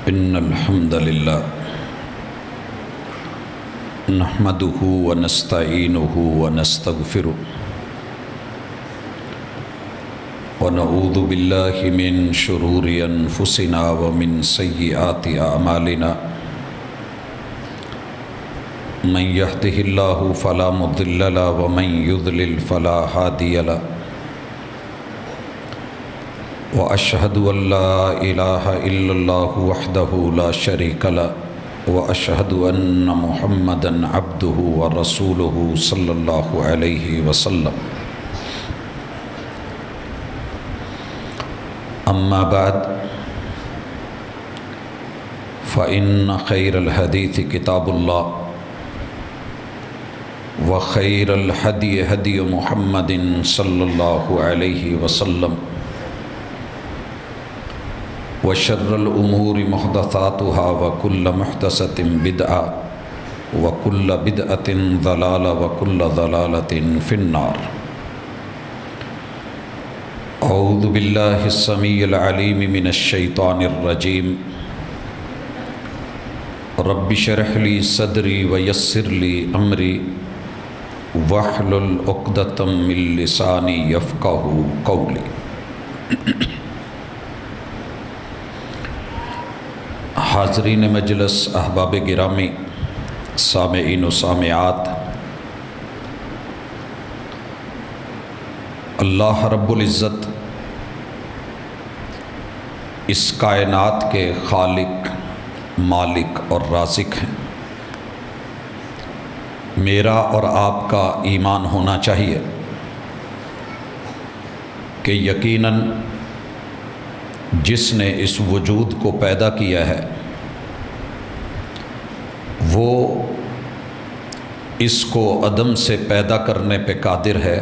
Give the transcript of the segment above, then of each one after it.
إن الحمد لله نحمده ونستعينه ونستغفره ونعوذ بالله من شرور أنفسنا ومن سيئات أعمالنا من يهده الله فلا مضل له ومن يضلل فلا هادي له وأشهد أن لا إله إلا الله وحده لا شريك له وأشهد أن محمدًا عبده ورسوله صلى الله عليه وسلم أما بعد فإن خير الحديث كتاب الله وخير الهدي هدي محمد صلى الله عليه وسلم وشر الأمور محدثاتها وكل محدثة بدعة وكل بدعة ضلالة وكل ضلالة في النار. أعوذ بالله السميع العليم من الشيطان الرجيم. رب اشرح لي صدري ويسر لي أمري واحلل عقدة من لساني يفقهوا قولي. حاضرین مجلس، احباب گرامی، سامعین و سامعات، اللہ رب العزت اس کائنات کے خالق، مالک اور رازق ہیں۔ میرا اور آپ کا ایمان ہونا چاہیے کہ یقیناً جس نے اس وجود کو پیدا کیا ہے وہ اس کو عدم سے پیدا کرنے پہ قادر ہے۔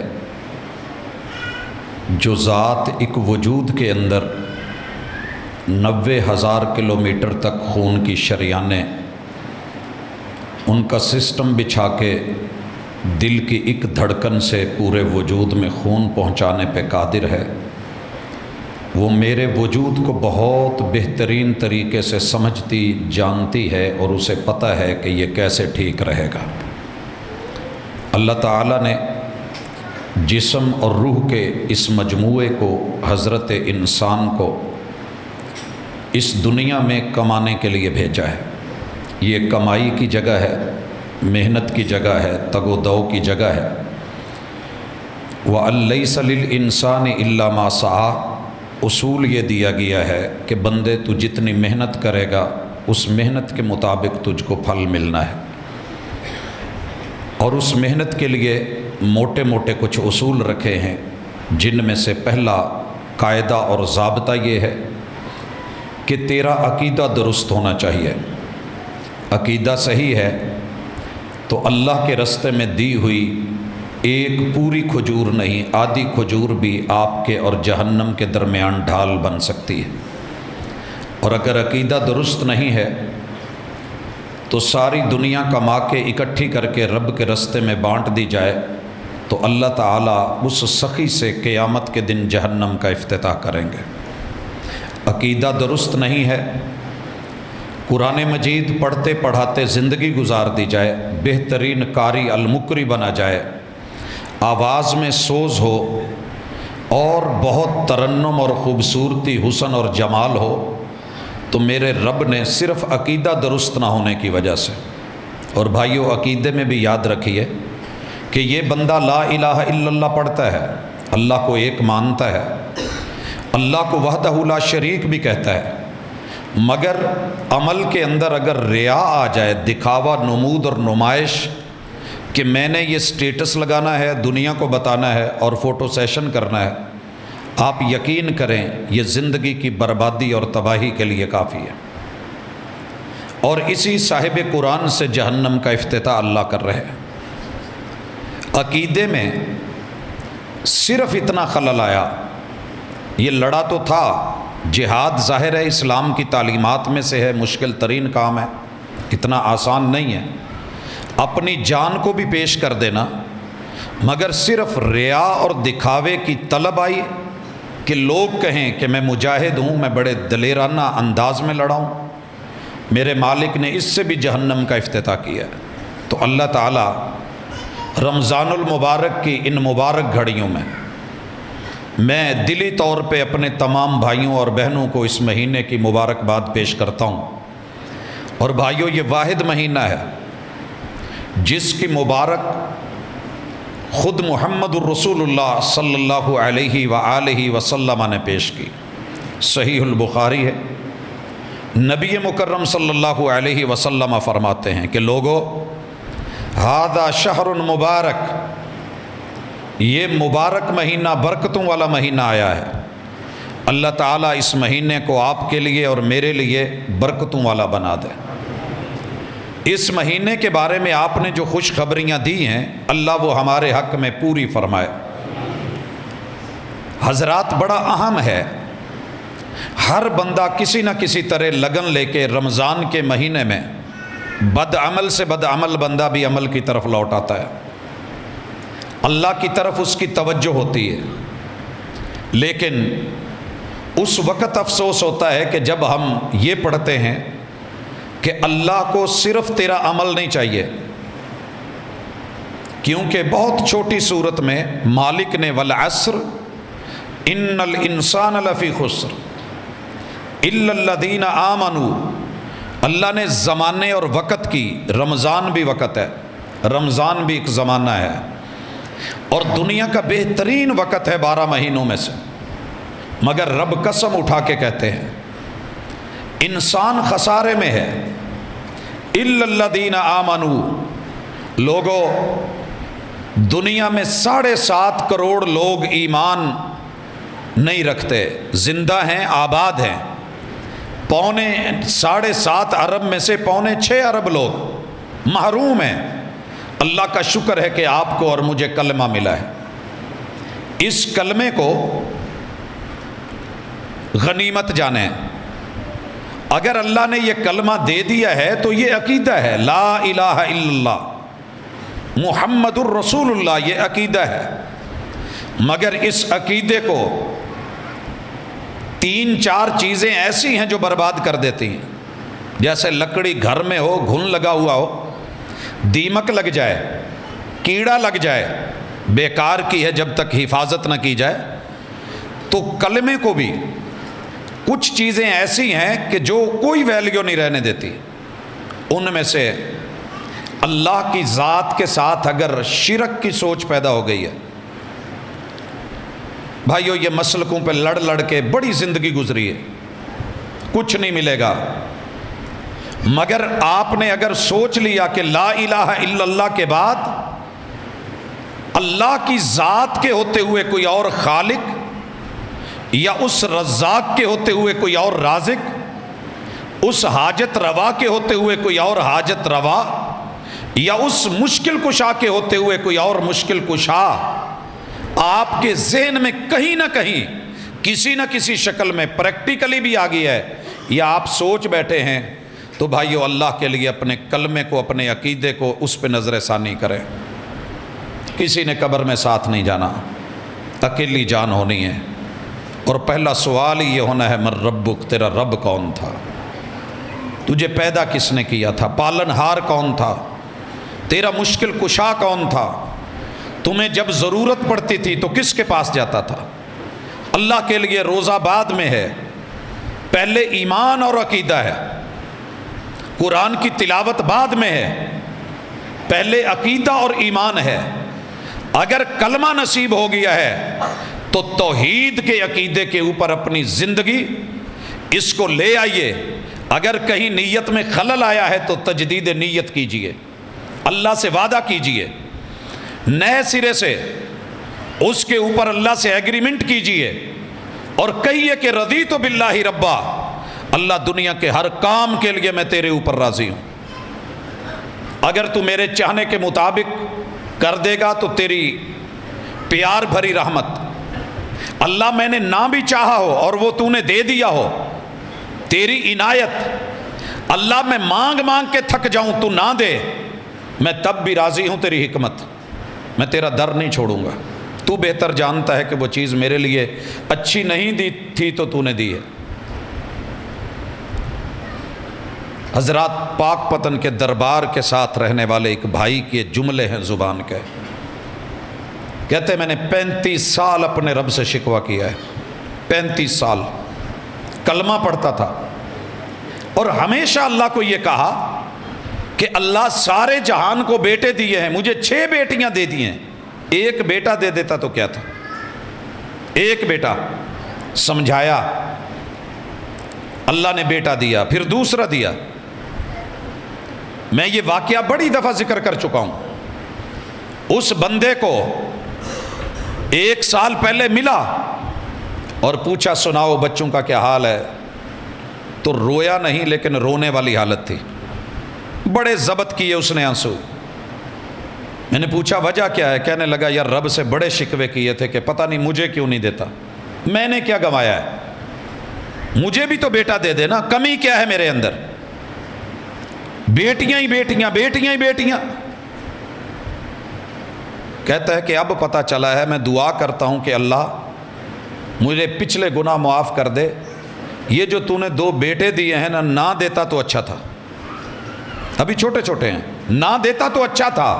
جو ذات ایک وجود کے اندر 90,000 کلومیٹر تک خون کی شریانیں، ان کا سسٹم بچھا کے دل کی ایک دھڑکن سے پورے وجود میں خون پہنچانے پہ قادر ہے، وہ میرے وجود کو بہت بہترین طریقے سے سمجھتی جانتی ہے اور اسے پتہ ہے کہ یہ کیسے ٹھیک رہے گا۔ اللہ تعالیٰ نے جسم اور روح کے اس مجموعے کو، حضرت انسان کو، اس دنیا میں کمانے کے لیے بھیجا ہے۔ یہ کمائی کی جگہ ہے، محنت کی جگہ ہے، تگ و دو کی جگہ ہے۔ وَأَن لَيْسَ لِلْإِنسَانِ إِلَّا مَا سَعَىٰ، اصول یہ دیا گیا ہے کہ بندے تو جتنی محنت کرے گا اس محنت کے مطابق تجھ کو پھل ملنا ہے، اور اس محنت کے لیے موٹے موٹے کچھ اصول رکھے ہیں، جن میں سے پہلا قاعدہ اور ضابطہ یہ ہے کہ تیرا عقیدہ درست ہونا چاہیے۔ عقیدہ صحیح ہے تو اللہ کے راستے میں دی ہوئی ایک پوری کھجور نہیں، آدھی کھجور بھی آپ کے اور جہنم کے درمیان ڈھال بن سکتی ہے۔ اور اگر عقیدہ درست نہیں ہے تو ساری دنیا کما کے اکٹھی کر کے رب کے راستے میں بانٹ دی جائے تو اللہ تعالیٰ اس سخی سے قیامت کے دن جہنم کا افتتاح کریں گے۔ عقیدہ درست نہیں ہے، قرآن مجید پڑھتے پڑھاتے زندگی گزار دی جائے، بہترین قاری المقری بنا جائے، آواز میں سوز ہو اور بہت ترنم اور خوبصورتی، حسن اور جمال ہو، تو میرے رب نے صرف عقیدہ درست نہ ہونے کی وجہ سے، اور بھائیو عقیدے میں بھی یاد رکھیے کہ یہ بندہ لا الہ الا اللہ پڑھتا ہے، اللہ کو ایک مانتا ہے، اللہ کو وحدہ لا شریک بھی کہتا ہے، مگر عمل کے اندر اگر ریا آ جائے، دکھاوا، نمود اور نمائش کہ میں نے یہ سٹیٹس لگانا ہے، دنیا کو بتانا ہے اور فوٹو سیشن کرنا ہے، آپ یقین کریں یہ زندگی کی بربادی اور تباہی کے لیے کافی ہے۔ اور اسی صاحب قرآن سے جہنم کا افتتاح اللہ کر رہے ہیں۔ عقیدے میں صرف اتنا خلل آیا، یہ لڑا تو تھا، جہاد ظاہر ہے اسلام کی تعلیمات میں سے ہے، مشکل ترین کام ہے، اتنا آسان نہیں ہے اپنی جان کو بھی پیش کر دینا، مگر صرف ریا اور دکھاوے کی طلب آئی کہ لوگ کہیں کہ میں مجاہد ہوں، میں بڑے دلیرانہ انداز میں لڑا ہوں، میرے مالک نے اس سے بھی جہنم کا افتتاح کیا ہے۔ تو اللہ تعالیٰ رمضان المبارک کی ان مبارک گھڑیوں میں دلی طور پہ اپنے تمام بھائیوں اور بہنوں کو اس مہینے کی مبارکباد پیش کرتا ہوں۔ اور بھائیوں، یہ واحد مہینہ ہے جس کی مبارک خود محمد الرسول اللہ صلی اللہ علیہ وآلہ وسلم نے پیش کی۔ صحیح البخاری ہے، نبی مکرم صلی اللہ علیہ وسلم فرماتے ہیں کہ لوگو، ھذا شہر مبارک، یہ مبارک مہینہ برکتوں والا مہینہ آیا ہے۔ اللہ تعالیٰ اس مہینے کو آپ کے لیے اور میرے لیے برکتوں والا بنا دے۔ اس مہینے کے بارے میں آپ نے جو خوشخبریاں دی ہیں، اللہ وہ ہمارے حق میں پوری فرمائے۔ حضرات، بڑا اہم ہے، ہر بندہ کسی نہ کسی طرح لگن لے کے رمضان کے مہینے میں بد عمل سے بد عمل بندہ بھی عمل کی طرف لوٹ آتا ہے، اللہ کی طرف اس کی توجہ ہوتی ہے، لیکن اس وقت افسوس ہوتا ہے کہ جب ہم یہ پڑھتے ہیں کہ اللہ کو صرف تیرا عمل نہیں چاہیے، کیونکہ بہت چھوٹی صورت میں مالک نے والعصر ان الانسان لفی خسر الا الذین آمنوا، اللہ نے زمانے اور وقت کی، رمضان بھی وقت ہے، رمضان بھی ایک زمانہ ہے، اور دنیا کا بہترین وقت ہے 12 مہینوں میں سے، مگر رب قسم اٹھا کے کہتے ہیں انسان خسارے میں ہے۔ الا الذین آمنوا، لوگوں، دنیا میں 7.5 کروڑ لوگ ایمان نہیں رکھتے، زندہ ہیں، آباد ہیں، 7.5 ارب میں سے 6.25 ارب لوگ محروم ہیں۔ اللہ کا شکر ہے کہ آپ کو اور مجھے کلمہ ملا ہے، اس کلمے کو غنیمت جانیں۔ اگر اللہ نے یہ کلمہ دے دیا ہے تو یہ عقیدہ ہے، لا الہ الا اللہ محمد الرسول اللہ، یہ عقیدہ ہے، مگر اس عقیدے کو 3-4 چیزیں ایسی ہیں جو برباد کر دیتی ہیں۔ جیسے لکڑی گھر میں ہو، گھن لگا ہوا ہو، دیمک لگ جائے، کیڑا لگ جائے، بیکار کی ہے جب تک حفاظت نہ کی جائے۔ تو کلمے کو بھی کچھ چیزیں ایسی ہیں کہ جو کوئی ویلیو نہیں رہنے دیتی، ان میں سے اللہ کی ذات کے ساتھ اگر شرک کی سوچ پیدا ہو گئی ہے، بھائیو یہ مسلکوں پہ لڑ لڑ کے بڑی زندگی گزری ہے، کچھ نہیں ملے گا، مگر آپ نے اگر سوچ لیا کہ لا الہ الا اللہ کے بعد اللہ کی ذات کے ہوتے ہوئے کوئی اور خالق، یا اس رزاق کے ہوتے ہوئے کوئی اور رازق، اس حاجت روا کے ہوتے ہوئے کوئی اور حاجت روا، یا اس مشکل کشا کے ہوتے ہوئے کوئی اور مشکل کشا، آپ کے ذہن میں کہیں نہ کہیں کسی نہ کسی شکل میں پریکٹیکلی بھی آ گیا ہے، یا آپ سوچ بیٹھے ہیں، تو بھائیو اللہ کے لیے اپنے کلمے کو، اپنے عقیدے کو اس پہ نظر ثانی کریں۔ کسی نے قبر میں ساتھ نہیں جانا، اکیلی جان ہونی ہے، اور پہلا سوال ہی یہ ہونا ہے من ربک، تیرا رب کون تھا، تجھے پیدا کس نے کیا تھا، پالن ہار کون تھا، تیرا مشکل کشا کون تھا، تمہیں جب ضرورت پڑتی تھی تو کس کے پاس جاتا تھا۔ اللہ کے لیے روزہ بعد میں ہے، پہلے ایمان اور عقیدہ ہے، قرآن کی تلاوت بعد میں ہے، پہلے عقیدہ اور ایمان ہے۔ اگر کلمہ نصیب ہو گیا ہے تو توحید کے عقیدے کے اوپر اپنی زندگی اس کو لے آئیے۔ اگر کہیں نیت میں خلل آیا ہے تو تجدید نیت کیجئے، اللہ سے وعدہ کیجئے، نئے سرے سے اس کے اوپر اللہ سے ایگریمنٹ کیجئے، اور کہیے کہ رضیت باللہ ربا، اللہ دنیا کے ہر کام کے لیے میں تیرے اوپر راضی ہوں، اگر تو میرے چاہنے کے مطابق کر دے گا تو تیری پیار بھری رحمت، اللہ میں نے نہ بھی چاہا ہو اور وہ تو نے دے دیا ہو، تیری عنایت، اللہ میں مانگ مانگ کے تھک جاؤں تو نہ دے، میں تب بھی راضی ہوں، تیری حکمت، میں تیرا در نہیں چھوڑوں گا، تو بہتر جانتا ہے کہ وہ چیز میرے لیے اچھی نہیں دی تھی تو نے دی ہے۔ حضرات پاک پتن کے دربار کے ساتھ رہنے والے ایک بھائی کے جملے ہیں زبان کے، کہتے ہیں میں نے 35 سال اپنے رب سے شکوہ کیا ہے، 35 سال کلمہ پڑھتا تھا، اور ہمیشہ اللہ کو یہ کہا کہ اللہ سارے جہان کو بیٹے دیے ہیں، مجھے 6 بیٹیاں دے دی ہیں، ایک بیٹا دے دیتا تو کیا تھا، ایک بیٹا۔ سمجھایا، اللہ نے بیٹا دیا، پھر دوسرا دیا۔ میں یہ واقعہ بڑی دفعہ ذکر کر چکا ہوں۔ اس بندے کو 1 سال پہلے ملا اور پوچھا سناؤ بچوں کا کیا حال ہے، تو رویا نہیں لیکن رونے والی حالت تھی، بڑے ضبط کیے اس نے آنسو۔ میں نے پوچھا وجہ کیا ہے، کہنے لگا یار رب سے بڑے شکوے کیے تھے کہ پتہ نہیں مجھے کیوں نہیں دیتا، میں نے کیا گنوایا ہے، مجھے بھی تو بیٹا دے دے نا، کمی کیا ہے میرے اندر، بیٹیاں ہی بیٹیاں، بیٹیاں ہی بیٹیاں۔ کہتا ہے کہ اب پتہ چلا ہے، میں دعا کرتا ہوں کہ اللہ مجھے پچھلے گناہ معاف کر دے، یہ جو تو نے 2 بیٹے دیے ہیں نہ دیتا تو اچھا تھا، ابھی چھوٹے چھوٹے ہیں، نہ دیتا تو اچھا تھا،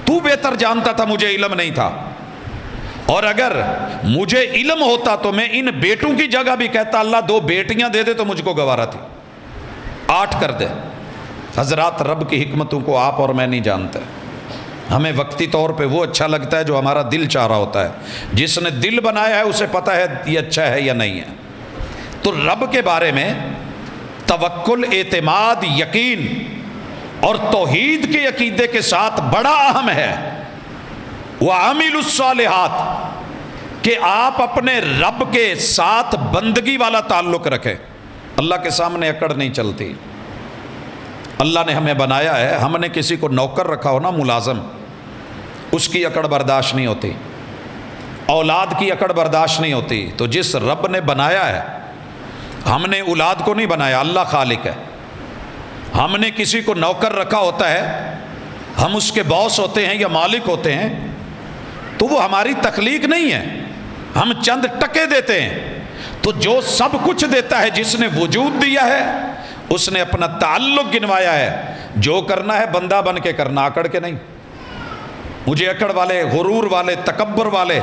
تو بہتر جانتا تھا، مجھے علم نہیں تھا، اور اگر مجھے علم ہوتا تو میں ان بیٹوں کی جگہ بھی کہتا اللہ 2 بیٹیاں دے دے تو مجھ کو گوارا تھی، 8 کر دے۔ حضرات رب کی حکمتوں کو آپ اور میں نہیں جانتے، ہمیں وقتی طور پہ وہ اچھا لگتا ہے جو ہمارا دل چاہ رہا ہوتا ہے، جس نے دل بنایا ہے اسے پتہ ہے یہ اچھا ہے یا نہیں ہے۔ تو رب کے بارے میں توکل، اعتماد، یقین اور توحید کے عقیدے کے ساتھ بڑا اہم ہے وَعَمِلُوا الصَّالِحَاتِ، کہ آپ اپنے رب کے ساتھ بندگی والا تعلق رکھیں۔ اللہ کے سامنے اکڑ نہیں چلتی، اللہ نے ہمیں بنایا ہے، ہم نے کسی کو نوکر رکھا ہو نا ملازم، اس کی اکڑ برداشت نہیں ہوتی، اولاد کی اکڑ برداشت نہیں ہوتی۔ تو جس رب نے بنایا ہے، ہم نے اولاد کو نہیں بنایا، اللہ خالق ہے، ہم نے کسی کو نوکر رکھا ہوتا ہے، ہم اس کے باس ہوتے ہیں یا مالک ہوتے ہیں، تو وہ ہماری تخلیق نہیں ہے، ہم چند ٹکے دیتے ہیں۔ تو جو سب کچھ دیتا ہے، جس نے وجود دیا ہے، اس نے اپنا تعلق گنوایا ہے، جو کرنا ہے بندہ بن کے کرنا، اکڑ کے نہیں۔ مجھے اکڑ والے، غرور والے، تکبر والے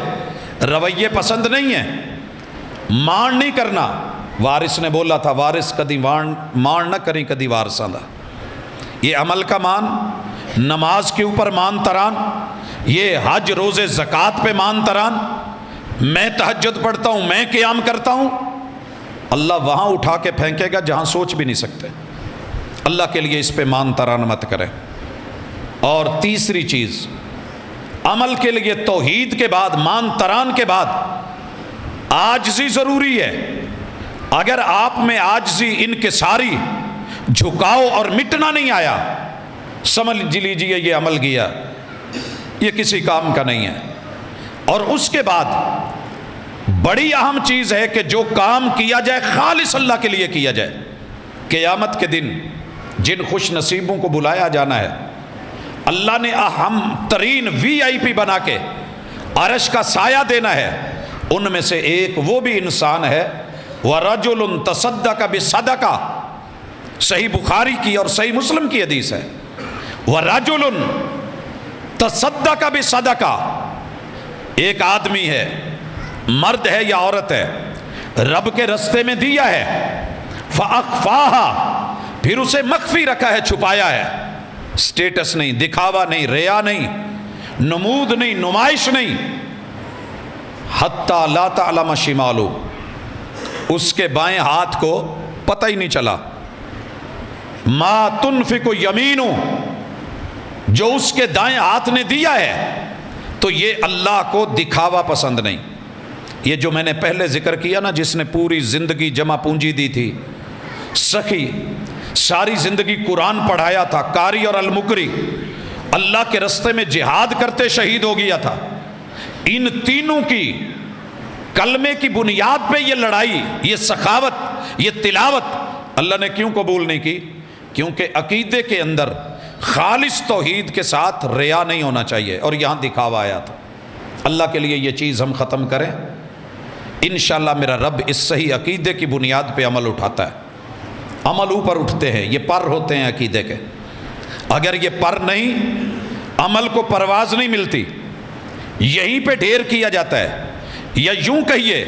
رویے پسند نہیں ہیں، مان نہیں کرنا۔ وارث نے بولا تھا وارث کدی مان نہ کریں کدی وارثاں دا، یہ عمل کا مان، نماز کے اوپر مان تران، یہ حج روزے زکوٰۃ پہ مان تران، میں تہجد پڑھتا ہوں، میں قیام کرتا ہوں، اللہ وہاں اٹھا کے پھینکے گا جہاں سوچ بھی نہیں سکتے۔ اللہ کے لیے اس پہ مان تران مت کریں۔ اور تیسری چیز، عمل کے لیے توحید کے بعد، مان تران کے بعد عاجزی ضروری ہے۔ اگر آپ میں عاجزی، انکساری، جھکاؤ اور مٹنا نہیں آیا، سمجھ لیجئے یہ عمل گیا، یہ کسی کام کا نہیں ہے۔ اور اس کے بعد بڑی اہم چیز ہے کہ جو کام کیا جائے خالص اللہ کے لیے کیا جائے۔ قیامت کے دن جن خوش نصیبوں کو بلایا جانا ہے، اللہ نے اہم ترین VIP بنا کے عرش کا سایہ دینا ہے، ان میں سے ایک وہ بھی انسان ہے وَرَجُلٌ تَصَدَّقَ بِصَدَقَةٍ، صحیح بخاری کی اور صحیح مسلم کی حدیث ہے، وَرَجُلٌ تَصَدَّقَ بِصَدَقَةٍ، ایک آدمی ہے، مرد ہے یا عورت ہے، رب کے رستے میں دیا ہے، فَأَخْفَاهَا، پھر اسے مخفی رکھا ہے، چھپایا ہے، سٹیٹس نہیں، دکھاوا نہیں، ریا نہیں، نمود نہیں، نمائش نہیں، حَتَّى لَا تَعْلَمَ شِمَالُهُ، اس کے بائیں ہاتھ کو پتہ ہی نہیں چلا، مَا تُنْفِقُ يَمِينُهُ، جو اس کے دائیں ہاتھ نے دیا ہے، تو یہ اللہ کو دکھاوا پسند نہیں۔ یہ جو میں نے پہلے ذکر کیا نا، جس نے پوری زندگی جمع پونجی دی تھی، سخی ساری زندگی قرآن پڑھایا تھا، قاری اور المقری، اللہ کے رستے میں جہاد کرتے شہید ہو گیا تھا، ان تینوں کی کلمے کی بنیاد پہ یہ لڑائی، یہ سخاوت، یہ تلاوت اللہ نے کیوں قبول نہیں کی؟ کیونکہ عقیدے کے اندر خالص توحید کے ساتھ ریا نہیں ہونا چاہیے، اور یہاں دکھاوا آیا تھا۔ اللہ کے لیے یہ چیز ہم ختم کریں، انشاءاللہ میرا رب اس صحیح عقیدے کی بنیاد پہ عمل اٹھاتا ہے۔ عمل اوپر اٹھتے ہیں، یہ پر ہوتے ہیں عقیدے کے۔ اگر یہ پر نہیں، عمل کو پرواز نہیں ملتی، یہیں پہ ڈھیر کیا جاتا ہے، یا یوں کہیے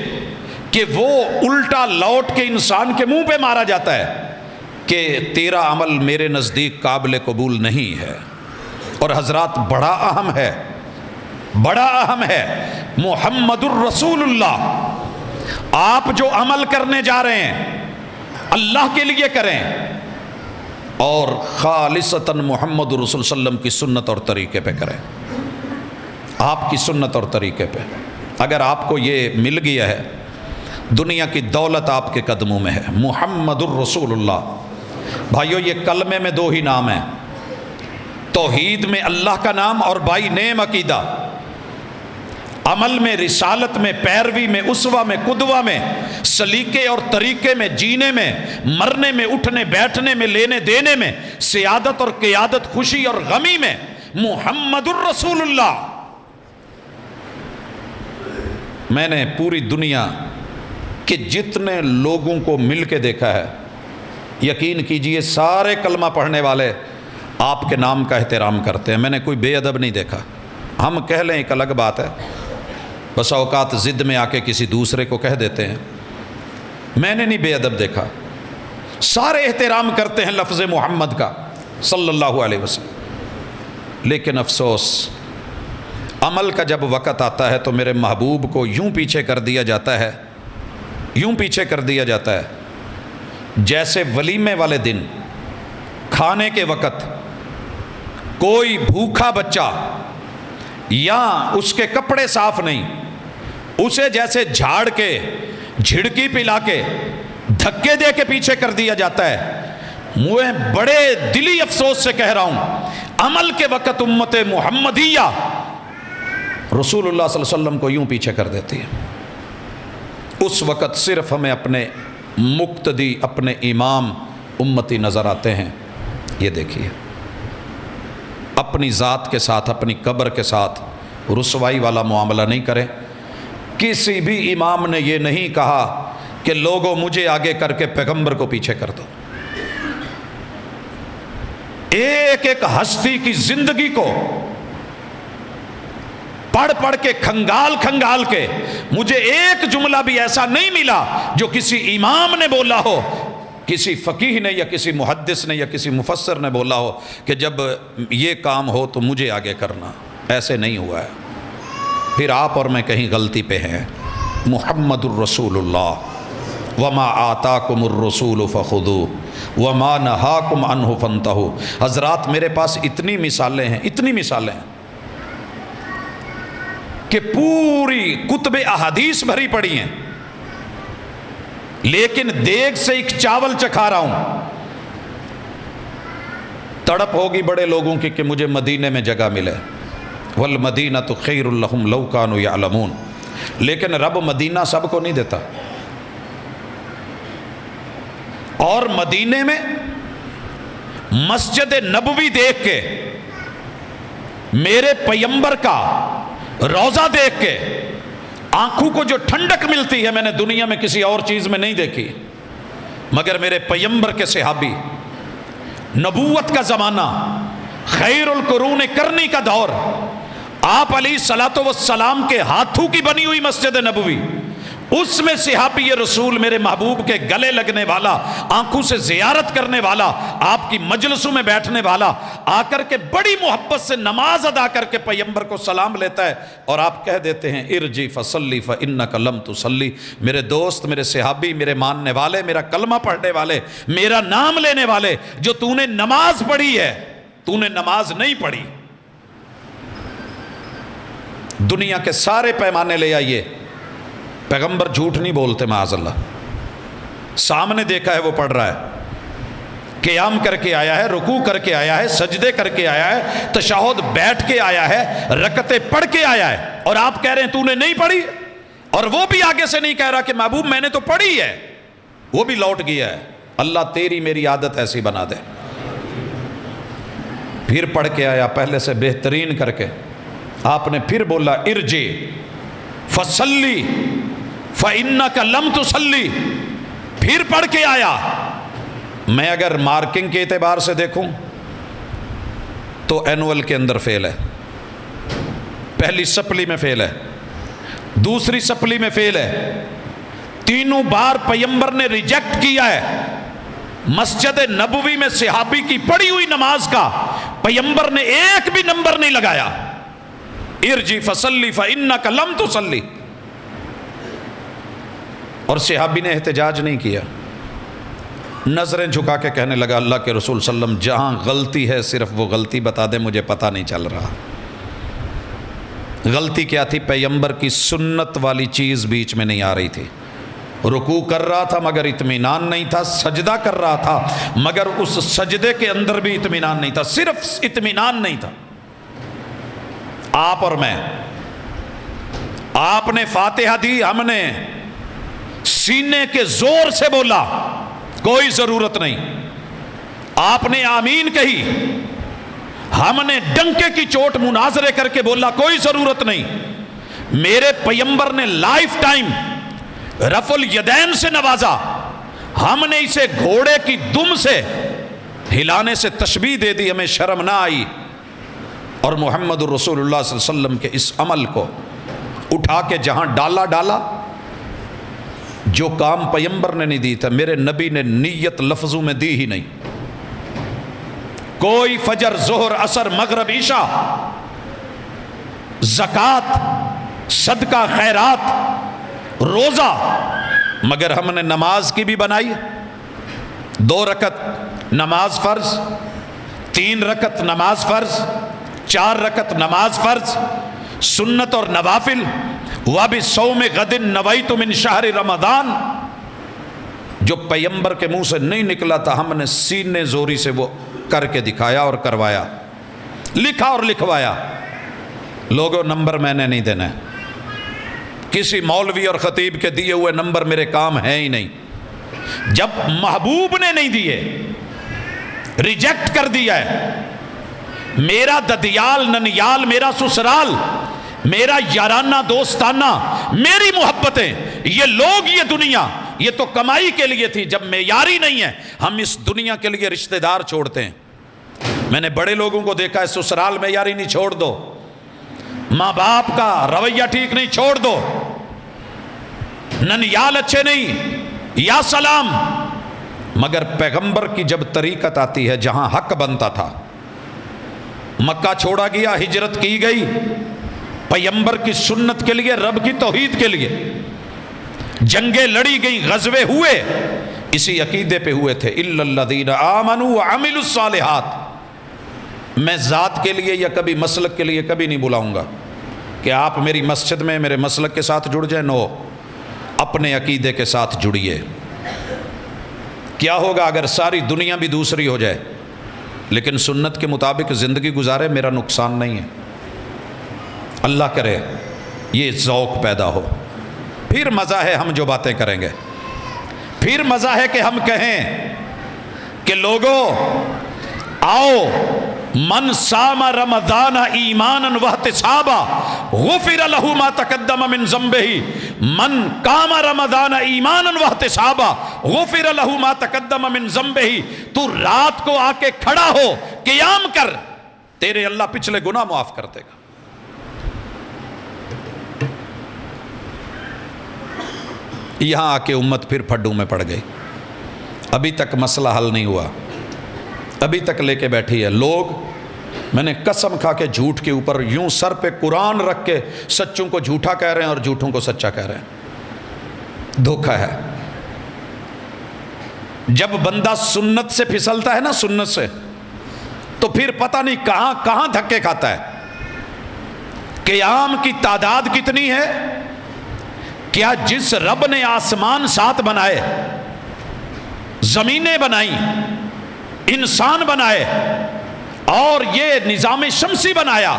کہ وہ الٹا لوٹ کے انسان کے منہ پہ مارا جاتا ہے کہ تیرا عمل میرے نزدیک قابل قبول نہیں ہے۔ اور حضرات بڑا اہم ہے، بڑا اہم ہے، محمد الرسول اللہ، آپ جو عمل کرنے جا رہے ہیں اللہ کے لیے کریں، اور خالصتاً محمد الرسول صلی اللہ علیہ وسلم کی سنت اور طریقے پہ کریں، آپ کی سنت اور طریقے پہ۔ اگر آپ کو یہ مل گیا ہے، دنیا کی دولت آپ کے قدموں میں ہے، محمد الرسول اللہ۔ بھائیو یہ کلمے میں دو ہی نام ہیں، توحید میں اللہ کا نام اور بائی نیم عقیدہ، عمل میں، رسالت میں، پیروی میں، اسوہ میں، قدوہ میں، سلیقے اور طریقے میں، جینے میں، مرنے میں، اٹھنے بیٹھنے میں، لینے دینے میں، سیادت اور قیادت، خوشی اور غمی میں، محمد الرسول اللہ۔ میں نے پوری دنیا کے جتنے لوگوں کو مل کے دیکھا ہے، یقین کیجئے سارے کلمہ پڑھنے والے آپ کے نام کا احترام کرتے ہیں۔ میں نے کوئی بے ادب نہیں دیکھا۔ ہم کہہ لیں ایک الگ بات ہے، بس اوقات ضد میں آ کے کسی دوسرے کو کہہ دیتے ہیں، میں نے نہیں بے ادب دیکھا۔ سارے احترام کرتے ہیں لفظ محمد کا صلی اللہ علیہ وسلم، لیکن افسوس عمل کا جب وقت آتا ہے تو میرے محبوب کو یوں پیچھے کر دیا جاتا ہے، یوں پیچھے کر دیا جاتا ہے جیسے ولیمے والے دن کھانے کے وقت کوئی بھوکھا بچہ یا اس کے کپڑے صاف نہیں، اسے جیسے جھاڑ کے جھڑکی پلا کے دھکے دے کے پیچھے کر دیا جاتا ہے۔ میں بڑے دلی افسوس سے کہہ رہا ہوں، عمل کے وقت امت محمدیہ رسول اللہ صلی اللہ علیہ وسلم کو یوں پیچھے کر دیتی ہے۔ اس وقت صرف ہمیں اپنے مقتدی، اپنے امام امتی نظر آتے ہیں۔ یہ دیکھیے، اپنی ذات کے ساتھ، اپنی قبر کے ساتھ رسوائی والا معاملہ نہیں کریں۔ کسی بھی امام نے یہ نہیں کہا کہ لوگوں مجھے آگے کر کے پیغمبر کو پیچھے کر دو۔ ایک ایک ہستی کی زندگی کو پڑھ پڑھ کے، کھنگال کھنگال کے، مجھے ایک جملہ بھی ایسا نہیں ملا جو کسی امام نے بولا ہو، کسی فقیہ نے یا کسی محدث نے یا کسی مفسر نے بولا ہو کہ جب یہ کام ہو تو مجھے آگے کرنا۔ ایسے نہیں ہوا ہے۔ پھر آپ اور میں کہیں غلطی پہ ہیں۔ محمد الرسول اللہ، وما آتاکم الرسول فخذوہ وما نہاکم عنہ فانتہوا۔ حضرات میرے پاس اتنی مثالیں ہیں، اتنی مثالیں ہیں کہ پوری کتب احادیث بھری پڑی ہیں، لیکن دیگ سے ایک چاول چکھا رہا ہوں۔ تڑپ ہوگی بڑے لوگوں کی کہ مجھے مدینے میں جگہ ملے، والمدینۃ خیر لہم لو کانوا یعلمون، لیکن رب مدینہ سب کو نہیں دیتا۔ اور مدینے میں مسجد نبوی دیکھ کے، میرے پیغمبر کا روضہ دیکھ کے آنکھوں کو جو ٹھنڈک ملتی ہے، میں نے دنیا میں کسی اور چیز میں نہیں دیکھی، مگر میرے پیغمبر کے صحابی، نبوت کا زمانہ، خیر القرون کرنی کا دور، آپ علیہ الصلوۃ والسلام کے ہاتھوں کی بنی ہوئی مسجد نبوی، اس میں صحابی رسول میرے محبوب کے گلے لگنے والا، آنکھوں سے زیارت کرنے والا، آپ کی مجلسوں میں بیٹھنے والا، آ کر کے بڑی محبت سے نماز ادا کر کے پیغمبر کو سلام لیتا ہے، اور آپ کہہ دیتے ہیں ارجع فصلی فانک لم تصلی۔ میرے دوست، میرے صحابی، میرے ماننے والے، میرا کلمہ پڑھنے والے، میرا نام لینے والے، جو تو نے نماز پڑھی ہے، تو نے نماز نہیں پڑھی۔ دنیا کے سارے پیمانے لے آئیے، پیغمبر جھوٹ نہیں بولتے معاذ اللہ۔ سامنے دیکھا ہے وہ پڑھ رہا ہے، قیام کر کے آیا ہے، رکوع کر کے آیا ہے، سجدے کر کے آیا ہے، تشہد بیٹھ کے آیا ہے، رکعتیں پڑھ کے آیا ہے، اور آپ کہہ رہے ہیں تو نے نہیں پڑھی؟ اور وہ بھی آگے سے نہیں کہہ رہا کہ محبوب میں نے تو پڑھی ہے، وہ بھی لوٹ گیا ہے۔ اللہ تیری میری عادت ایسی بنا دے۔ پھر پڑھ کے آیا پہلے سے بہترین کر کے، آپ نے پھر بولا ارجع فصلی فإنک لم تصلی، پھر پڑھ کے آیا میں اگر مارکنگ کے اعتبار سے دیکھوں تو اینول کے اندر فیل ہے، پہلی سپلی میں فیل ہے، دوسری سپلی میں فیل ہے، تینوں بار پیغمبر نے ریجیکٹ کیا ہے۔ مسجد نبوی میں صحابی کی پڑھی ہوئی نماز کا پیغمبر نے ایک بھی نمبر نہیں لگایا، ارجی فصلی فإنک لم تصلی، اور صحابی نے احتجاج نہیں کیا، نظریں جھکا کے کہنے لگا اللہ کے رسول صلی اللہ علیہ وسلم جہاں غلطی ہے صرف وہ غلطی بتا دیں، مجھے پتہ نہیں چل رہا۔ غلطی کیا تھی؟ پیغمبر کی سنت والی چیز بیچ میں نہیں آ رہی تھی، رکوع کر رہا تھا مگر اطمینان نہیں تھا، سجدہ کر رہا تھا مگر اس سجدے کے اندر بھی اطمینان نہیں تھا، صرف اطمینان نہیں تھا۔ آپ اور میں، آپ نے فاتحہ دی، ہم نے سینے کے زور سے بولا، کوئی ضرورت نہیں، آپ نے آمین کہی، ہم نے ڈنکے کی چوٹ مناظرے کر کے بولا، کوئی ضرورت نہیں۔ میرے پیغمبر نے لائف ٹائم رفع الیدین سے نوازا، ہم نے اسے گھوڑے کی دم سے ہلانے سے تشبیہ دے دی، ہمیں شرم نہ آئی، اور محمد رسول اللہ صلی اللہ علیہ وسلم کے اس عمل کو اٹھا کے جہاں ڈالا، جو کام پیغمبر نے نہیں دی تھا میرے نبی نے نیت لفظوں میں دی ہی نہیں۔ کوئی فجر، ظہر، عصر، مغرب، عشاء، زکوٰۃ، صدقہ، خیرات، روزہ، مگر ہم نے نماز کی بھی بنائی، 2 رکعت نماز فرض، 3 رکعت نماز فرض، 4 رکعت نماز فرض، سنت اور نوافل، وَبِصَوْمِ غَدٍ نَوَيْتُ مِنْ شَهْرِ رمضان، جو پیغمبر کے منہ سے نہیں نکلا تھا ہم نے سینے زوری سے وہ کر کے دکھایا اور کروایا، لکھا اور لکھوایا۔ لوگوں نمبر میں نے نہیں دینا ہے، کسی مولوی اور خطیب کے دیے ہوئے نمبر میرے کام ہیں ہی نہیں۔ جب محبوب نے نہیں دیے، ریجیکٹ کر دیا ہے، میرا ددیال ننیال، میرا سسرال، میرا یارانہ دوستانہ، میری محبتیں، یہ لوگ، یہ دنیا، یہ تو کمائی کے لیے تھی، جب معیاری نہیں ہے ہم اس دنیا کے لیے رشتہ دار چھوڑتے ہیں۔ میں نے بڑے لوگوں کو دیکھا ہے، سسرال معیاری نہیں، چھوڑ دو، ماں باپ کا رویہ ٹھیک نہیں، چھوڑ دو، ننیال اچھے نہیں، یا سلام۔ مگر پیغمبر کی جب طریقت آتی ہے، جہاں حق بنتا تھا، مکہ چھوڑا گیا، ہجرت کی گئی پیغمبر کی سنت کے لیے، رب کی توحید کے لیے، جنگیں لڑی گئیں، غزوے ہوئے، اسی عقیدے پہ ہوئے تھے، اِلَّا الَّذِينَ آمَنُوا وَعَمِلُوا الصَّالِحَاتِ۔ میں ذات کے لیے یا کبھی مسلک کے لیے کبھی نہیں بلاؤں گا کہ آپ میری مسجد میں میرے مسلک کے ساتھ جڑ جائیں، نو، اپنے عقیدے کے ساتھ جڑیے۔ کیا ہوگا اگر ساری دنیا بھی دوسری ہو جائے لیکن سنت کے مطابق زندگی گزارے؟ میرا نقصان نہیں ہے۔ اللہ کرے یہ ذوق پیدا ہو، پھر مزہ ہے ہم جو باتیں کریں گے، پھر مزہ ہے کہ ہم کہیں کہ لوگوں آؤ، من صام رمضان ایمانا واحتسابا غفر له ما تقدم من ذنبه، من قام رمضان ایمانا واحتسابا غفر له ما تقدم من ذنبه۔ تو رات کو آ کے کھڑا ہو، قیام کر، تیرے اللہ پچھلے گناہ معاف کر دے گا۔ یہاں آ کے امت پھر پھڈوں میں پڑ گئی، ابھی تک مسئلہ حل نہیں ہوا، ابھی تک لے کے بیٹھی ہے لوگ۔ میں نے قسم کھا کے جھوٹ کے اوپر یوں سر پہ قرآن رکھ کے سچوں کو جھوٹا کہہ رہے ہیں اور جھوٹوں کو سچا کہہ رہے ہیں، دھوکہ ہے۔ جب بندہ سنت سے پھسلتا ہے نا، سنت سے، تو پھر پتہ نہیں کہاں کہاں دھکے کھاتا ہے۔ قیام کی تعداد کتنی ہے؟ کیا جس رب نے آسمان 7 بنائے، زمینیں بنائیں، انسان بنائے اور یہ نظام شمسی بنایا،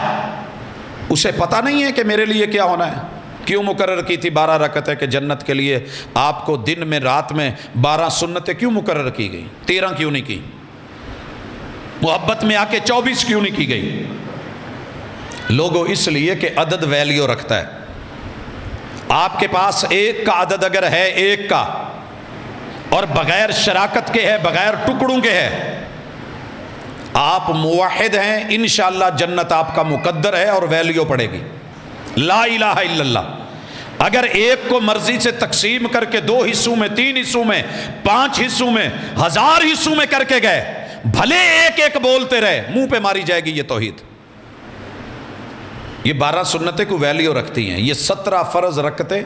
اسے پتہ نہیں ہے کہ میرے لیے کیا ہونا ہے؟ کیوں مقرر کی تھی 12 رکعتیں کہ جنت کے لیے آپ کو دن میں رات میں 12 سنتیں کیوں مقرر کی گئی؟ 13 کیوں نہیں کی؟ محبت میں آ کے 24 کیوں نہیں کی گئی؟ لوگوں اس لیے کہ عدد ویلیو رکھتا ہے۔ آپ کے پاس 1 کا عدد اگر ہے، 1 کا، اور بغیر شراکت کے ہے، بغیر ٹکڑوں کے ہے۔ آپ موحد ہیں، انشاءاللہ جنت آپ کا مقدر ہے اور ویلیو پڑے گی۔ لا الہ الا اللہ۔ اگر ایک کو مرضی سے تقسیم کر کے 2 حصوں میں، 3 حصوں میں، 5 حصوں میں، 1000 حصوں میں کر کے گئے، بھلے ایک ایک بولتے رہے، منہ پہ ماری جائے گی یہ توحید۔ یہ 12 سنتیں کو ویلیو رکھتی ہیں، یہ 17 فرض رکھتے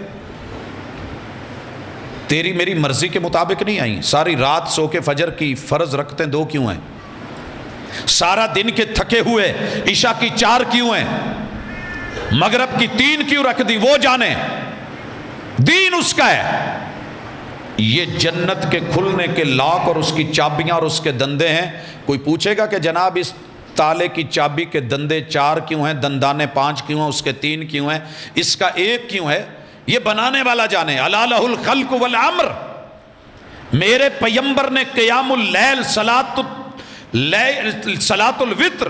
تیری میری مرضی کے مطابق نہیں آئیں۔ ساری رات سو کے فجر کی فرض رکھتے 2 کیوں ہیں؟ سارا دن کے تھکے ہوئے عشاء کی 4 کیوں ہیں؟ مغرب کی 3 کیوں رکھ دی؟ وہ جانے، دین اس کا ہے۔ یہ جنت کے کھلنے کے لاک اور اس کی چابیاں اور اس کے دندے ہیں۔ کوئی پوچھے گا کہ جناب اس تالے کی چابی کے دندے 4 کیوں ہیں، دندانے 5 کیوں ہیں، اس کے 3 کیوں ہیں، اس کا 1 کیوں ہے؟ یہ بنانے والا جانے۔ الا لہ الخلق والامر۔ میرے پیمبر نے قیام اللیل، صلاۃ الوتر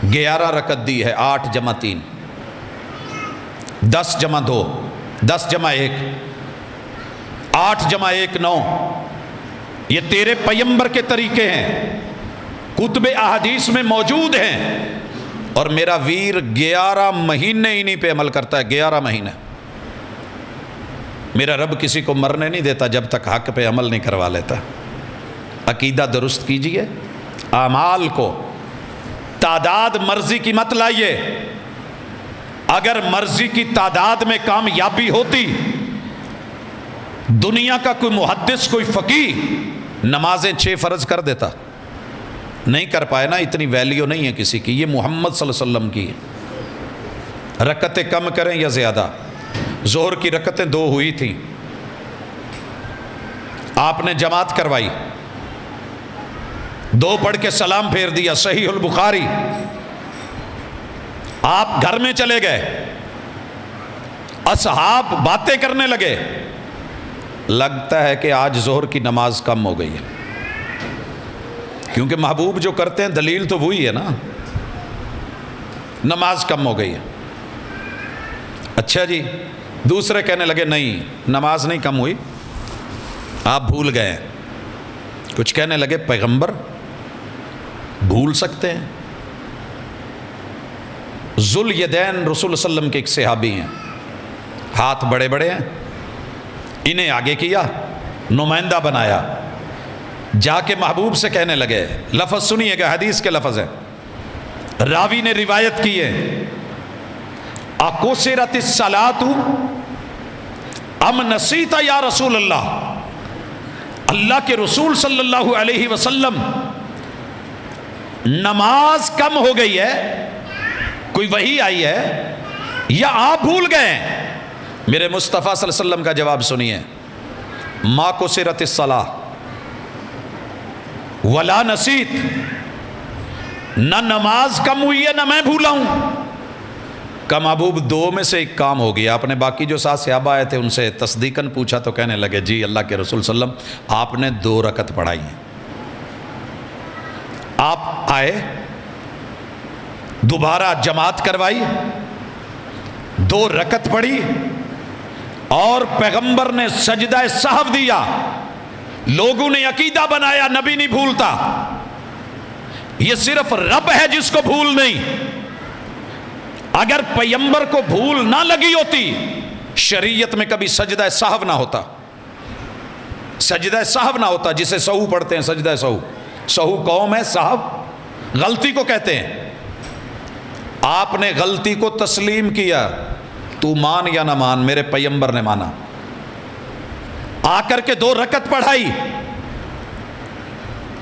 11 رکعت دی ہے، 8 جمع 3، 10 جمع 2، 10 جمع 1، 8 جمع 1 9۔ یہ تیرے پیمبر کے طریقے ہیں، کتب احادیث میں موجود ہیں۔ اور میرا ویر 11 مہینے انہی پہ عمل کرتا ہے، 11 مہینے۔ میرا رب کسی کو مرنے نہیں دیتا جب تک حق پہ عمل نہیں کروا لیتا۔ عقیدہ درست کیجئے، اعمال کو تعداد مرضی کی مت لائیے۔ اگر مرضی کی تعداد میں کامیابی ہوتی، دنیا کا کوئی محدث، کوئی فقیہ نمازیں 6 فرض کر دیتا۔ نہیں کر پائے نا، اتنی ویلیو نہیں ہے کسی کی۔ یہ محمد صلی اللہ علیہ وسلم کی ہے۔ رکعتیں کم کریں یا زیادہ؟ ظہر کی رکعتیں 2 ہوئی تھیں، آپ نے جماعت کروائی، 2 پڑھ کے سلام پھیر دیا، صحیح البخاری۔ آپ گھر میں چلے گئے، اصحاب باتیں کرنے لگے، لگتا ہے کہ آج ظہر کی نماز کم ہو گئی ہے، کیونکہ محبوب جو کرتے ہیں دلیل تو وہی ہے نا، نماز کم ہو گئی ہے۔ اچھا جی، دوسرے کہنے لگے نہیں نماز نہیں کم ہوئی، آپ بھول گئے ہیں۔ کچھ کہنے لگے پیغمبر بھول سکتے ہیں؟ ذوالیدین رسول صلی اللہ علیہ وسلم کے ایک صحابی ہیں، ہاتھ بڑے بڑے ہیں، انہیں آگے کیا، نمائندہ بنایا، جا کے محبوب سے کہنے لگے، لفظ سنیے گا، حدیث کے لفظ ہے، راوی نے روایت کی ہے، اقصرت الصلاۃ ام نسیت یا رسول اللہ، اللہ کے رسول صلی اللہ علیہ وسلم نماز کم ہو گئی ہے، کوئی وحی آئی ہے، یا آپ بھول گئے ہیں؟ میرے مصطفیٰ صلی اللہ علیہ وسلم کا جواب سنیے، ما قصرت الصلاۃ ولا نسیت، نہ نماز کم ہوئی ہے نہ میں بھولا ہوں۔ کا محبوب 2 میں سے ایک کام ہو گیا۔ آپ نے باقی جو 7 صحابہ آئے تھے ان سے تصدیقاً پوچھا تو کہنے لگے جی اللہ کے رسول صلی اللہ علیہ وسلم آپ نے 2 رکعت پڑھائی ہیں۔ آپ آئے، دوبارہ جماعت کروائی، 2 رکعت پڑھی، اور پیغمبر نے سجدہ سہو دیا۔ لوگوں نے عقیدہ بنایا نبی نہیں بھولتا، یہ صرف رب ہے جس کو بھول نہیں۔ اگر پیغمبر کو بھول نہ لگی ہوتی، شریعت میں کبھی سجدہ سہو نہ ہوتا، سجدہ سہو نہ ہوتا، جسے سہو پڑھتے ہیں، سجدہ سہو، سہو قوم ہے، صاحب غلطی کو کہتے ہیں۔ آپ نے غلطی کو تسلیم کیا، تو مان یا نہ مان، میرے پیغمبر نے مانا، آ کر کے 2 رکعت پڑھائی،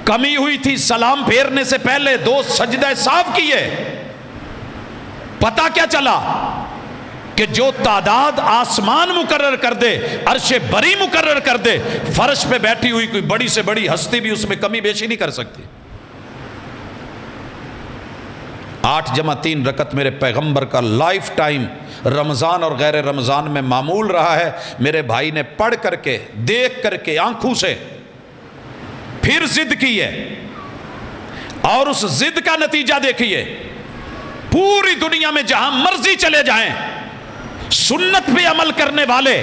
کمی ہوئی تھی، سلام پھیرنے سے پہلے 2 سجدہ سہو کیے۔ پتہ کیا چلا کہ جو تعداد آسمان مقرر کر دے، عرش بری مقرر کر دے، فرش پہ بیٹھی ہوئی کوئی بڑی سے بڑی ہستی بھی اس میں کمی بیشی نہیں کر سکتی۔ 8 جمع 3 رکعت میرے پیغمبر کا لائف ٹائم رمضان اور غیر رمضان میں معمول رہا ہے۔ میرے بھائی نے پڑھ کر کے، دیکھ کر کے، آنکھوں سے پھر ضد کی ہے، اور اس ضد کا نتیجہ دیکھیے، پوری دنیا میں جہاں مرضی چلے جائیں، سنت پہ عمل کرنے والے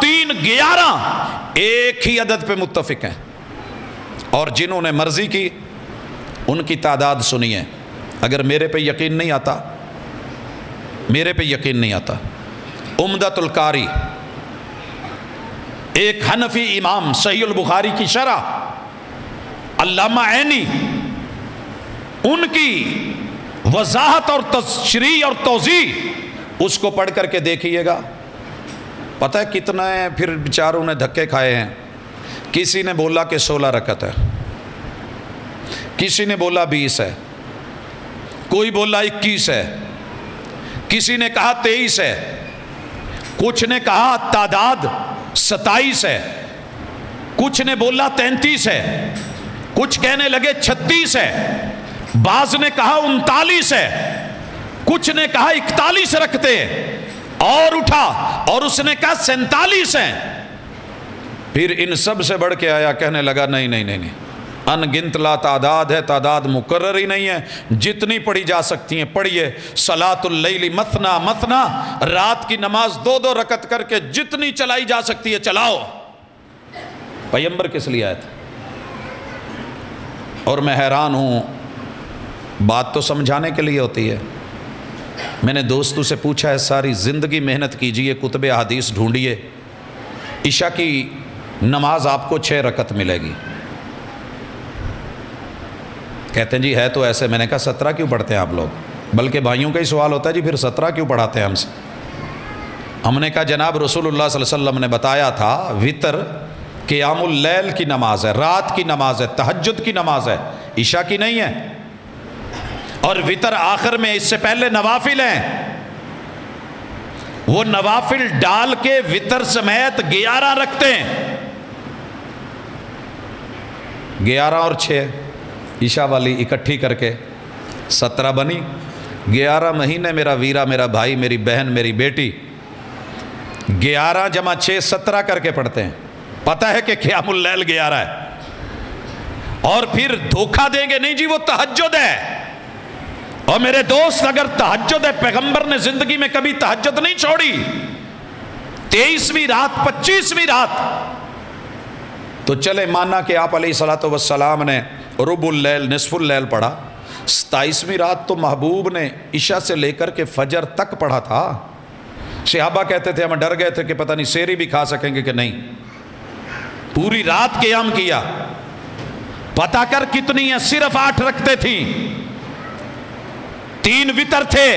3 11 ایک ہی عدد پہ متفق ہیں، اور جنہوں نے مرضی کی ان کی تعداد سنیے۔ اگر میرے پہ یقین نہیں آتا، میرے پہ یقین نہیں آتا، عمدۃ القاری ایک حنفی امام صحیح البخاری کی شرح علامہ عینی، ان کی وضاحت اور تشریح اور توضیح اس کو پڑھ کر کے دیکھیے گا۔ پتہ ہے کتنا ہے، پھر بیچاروں نے دھکے کھائے ہیں۔ کسی نے بولا کہ 16 رکعت ہے، کسی نے بولا 20 ہے، کوئی بولا 21 ہے، کسی نے کہا 23 ہے، کچھ نے کہا تعداد 27 ہے، کچھ نے بولا 33 ہے، کچھ کہنے لگے 36 ہے، بعض نے کہا 39 ہے، کچھ نے کہا 41 رکھتے، اور اٹھا اور اس نے کہا 47 ہیں۔ پھر ان سب سے بڑھ کے آیا، کہنے لگا نہیں نہیں نہیں نہیں، ان گنت لا تعداد ہے، تعداد مقرر ہی نہیں ہے، جتنی پڑھی جا سکتی ہیں پڑھیے۔ صلاۃ اللیل مثنا مثنا، رات کی نماز 2 رکعت کر کے جتنی چلائی جا سکتی ہے چلاؤ۔ پیغمبر کس لیے آئے تھے؟ اور میں حیران ہوں، بات تو سمجھانے کے لیے ہوتی ہے۔ میں نے دوستوں سے پوچھا ہے، ساری زندگی محنت کیجئے، کتب احادیث ڈھونڈیے، عشاء کی نماز آپ کو 6 رکعت ملے گی۔ کہتے ہیں جی ہے تو ایسے۔ میں نے کہا 17 کیوں پڑھتے ہیں آپ لوگ؟ بلکہ بھائیوں کا ہی سوال ہوتا ہے جی پھر 17 کیوں پڑھاتے ہیں ہم سے؟ ہم نے کہا جناب رسول اللہ صلی اللہ علیہ وسلم نے بتایا تھا، وتر قیام اللیل کی نماز ہے، رات کی نماز ہے، تہجد کی نماز ہے، عشاء کی نہیں ہے۔ اور وتر آخر میں، اس سے پہلے نوافل ہیں، وہ نوافل ڈال کے وتر سمیت 11 رکھتے ہیں۔ 11 اور 6 عشاء والی اکٹھی کر کے 17 بنی۔ 11 مہینے میرا ویرا، میرا بھائی، میری بہن، میری بیٹی 11 جمع 6 17 کر کے پڑھتے ہیں۔ پتہ ہے کہ قیام اللیل 11 ہے، اور پھر دھوکہ دیں گے نہیں جی وہ تہجد ہے۔ اور میرے دوست اگر تہجد ہے، پیغمبر نے زندگی میں کبھی تہجد نہیں چھوڑی۔ 23ویں رات، 25ویں رات تو چلے مانا کہ آپ علیہ الصلوۃ والسلام نے ربع اللیل، نصف اللیل پڑھا۔ 27ویں رات تو محبوب نے عشاء سے لے کر کے فجر تک پڑھا تھا۔ صحابہ کہتے تھے ہم ڈر گئے تھے کہ پتہ نہیں سحری بھی کھا سکیں گے کہ نہیں، پوری رات قیام کیا۔ پتہ کر کتنی ہیں، صرف 8 رکھتے تھیں، 3 وتر تھے۔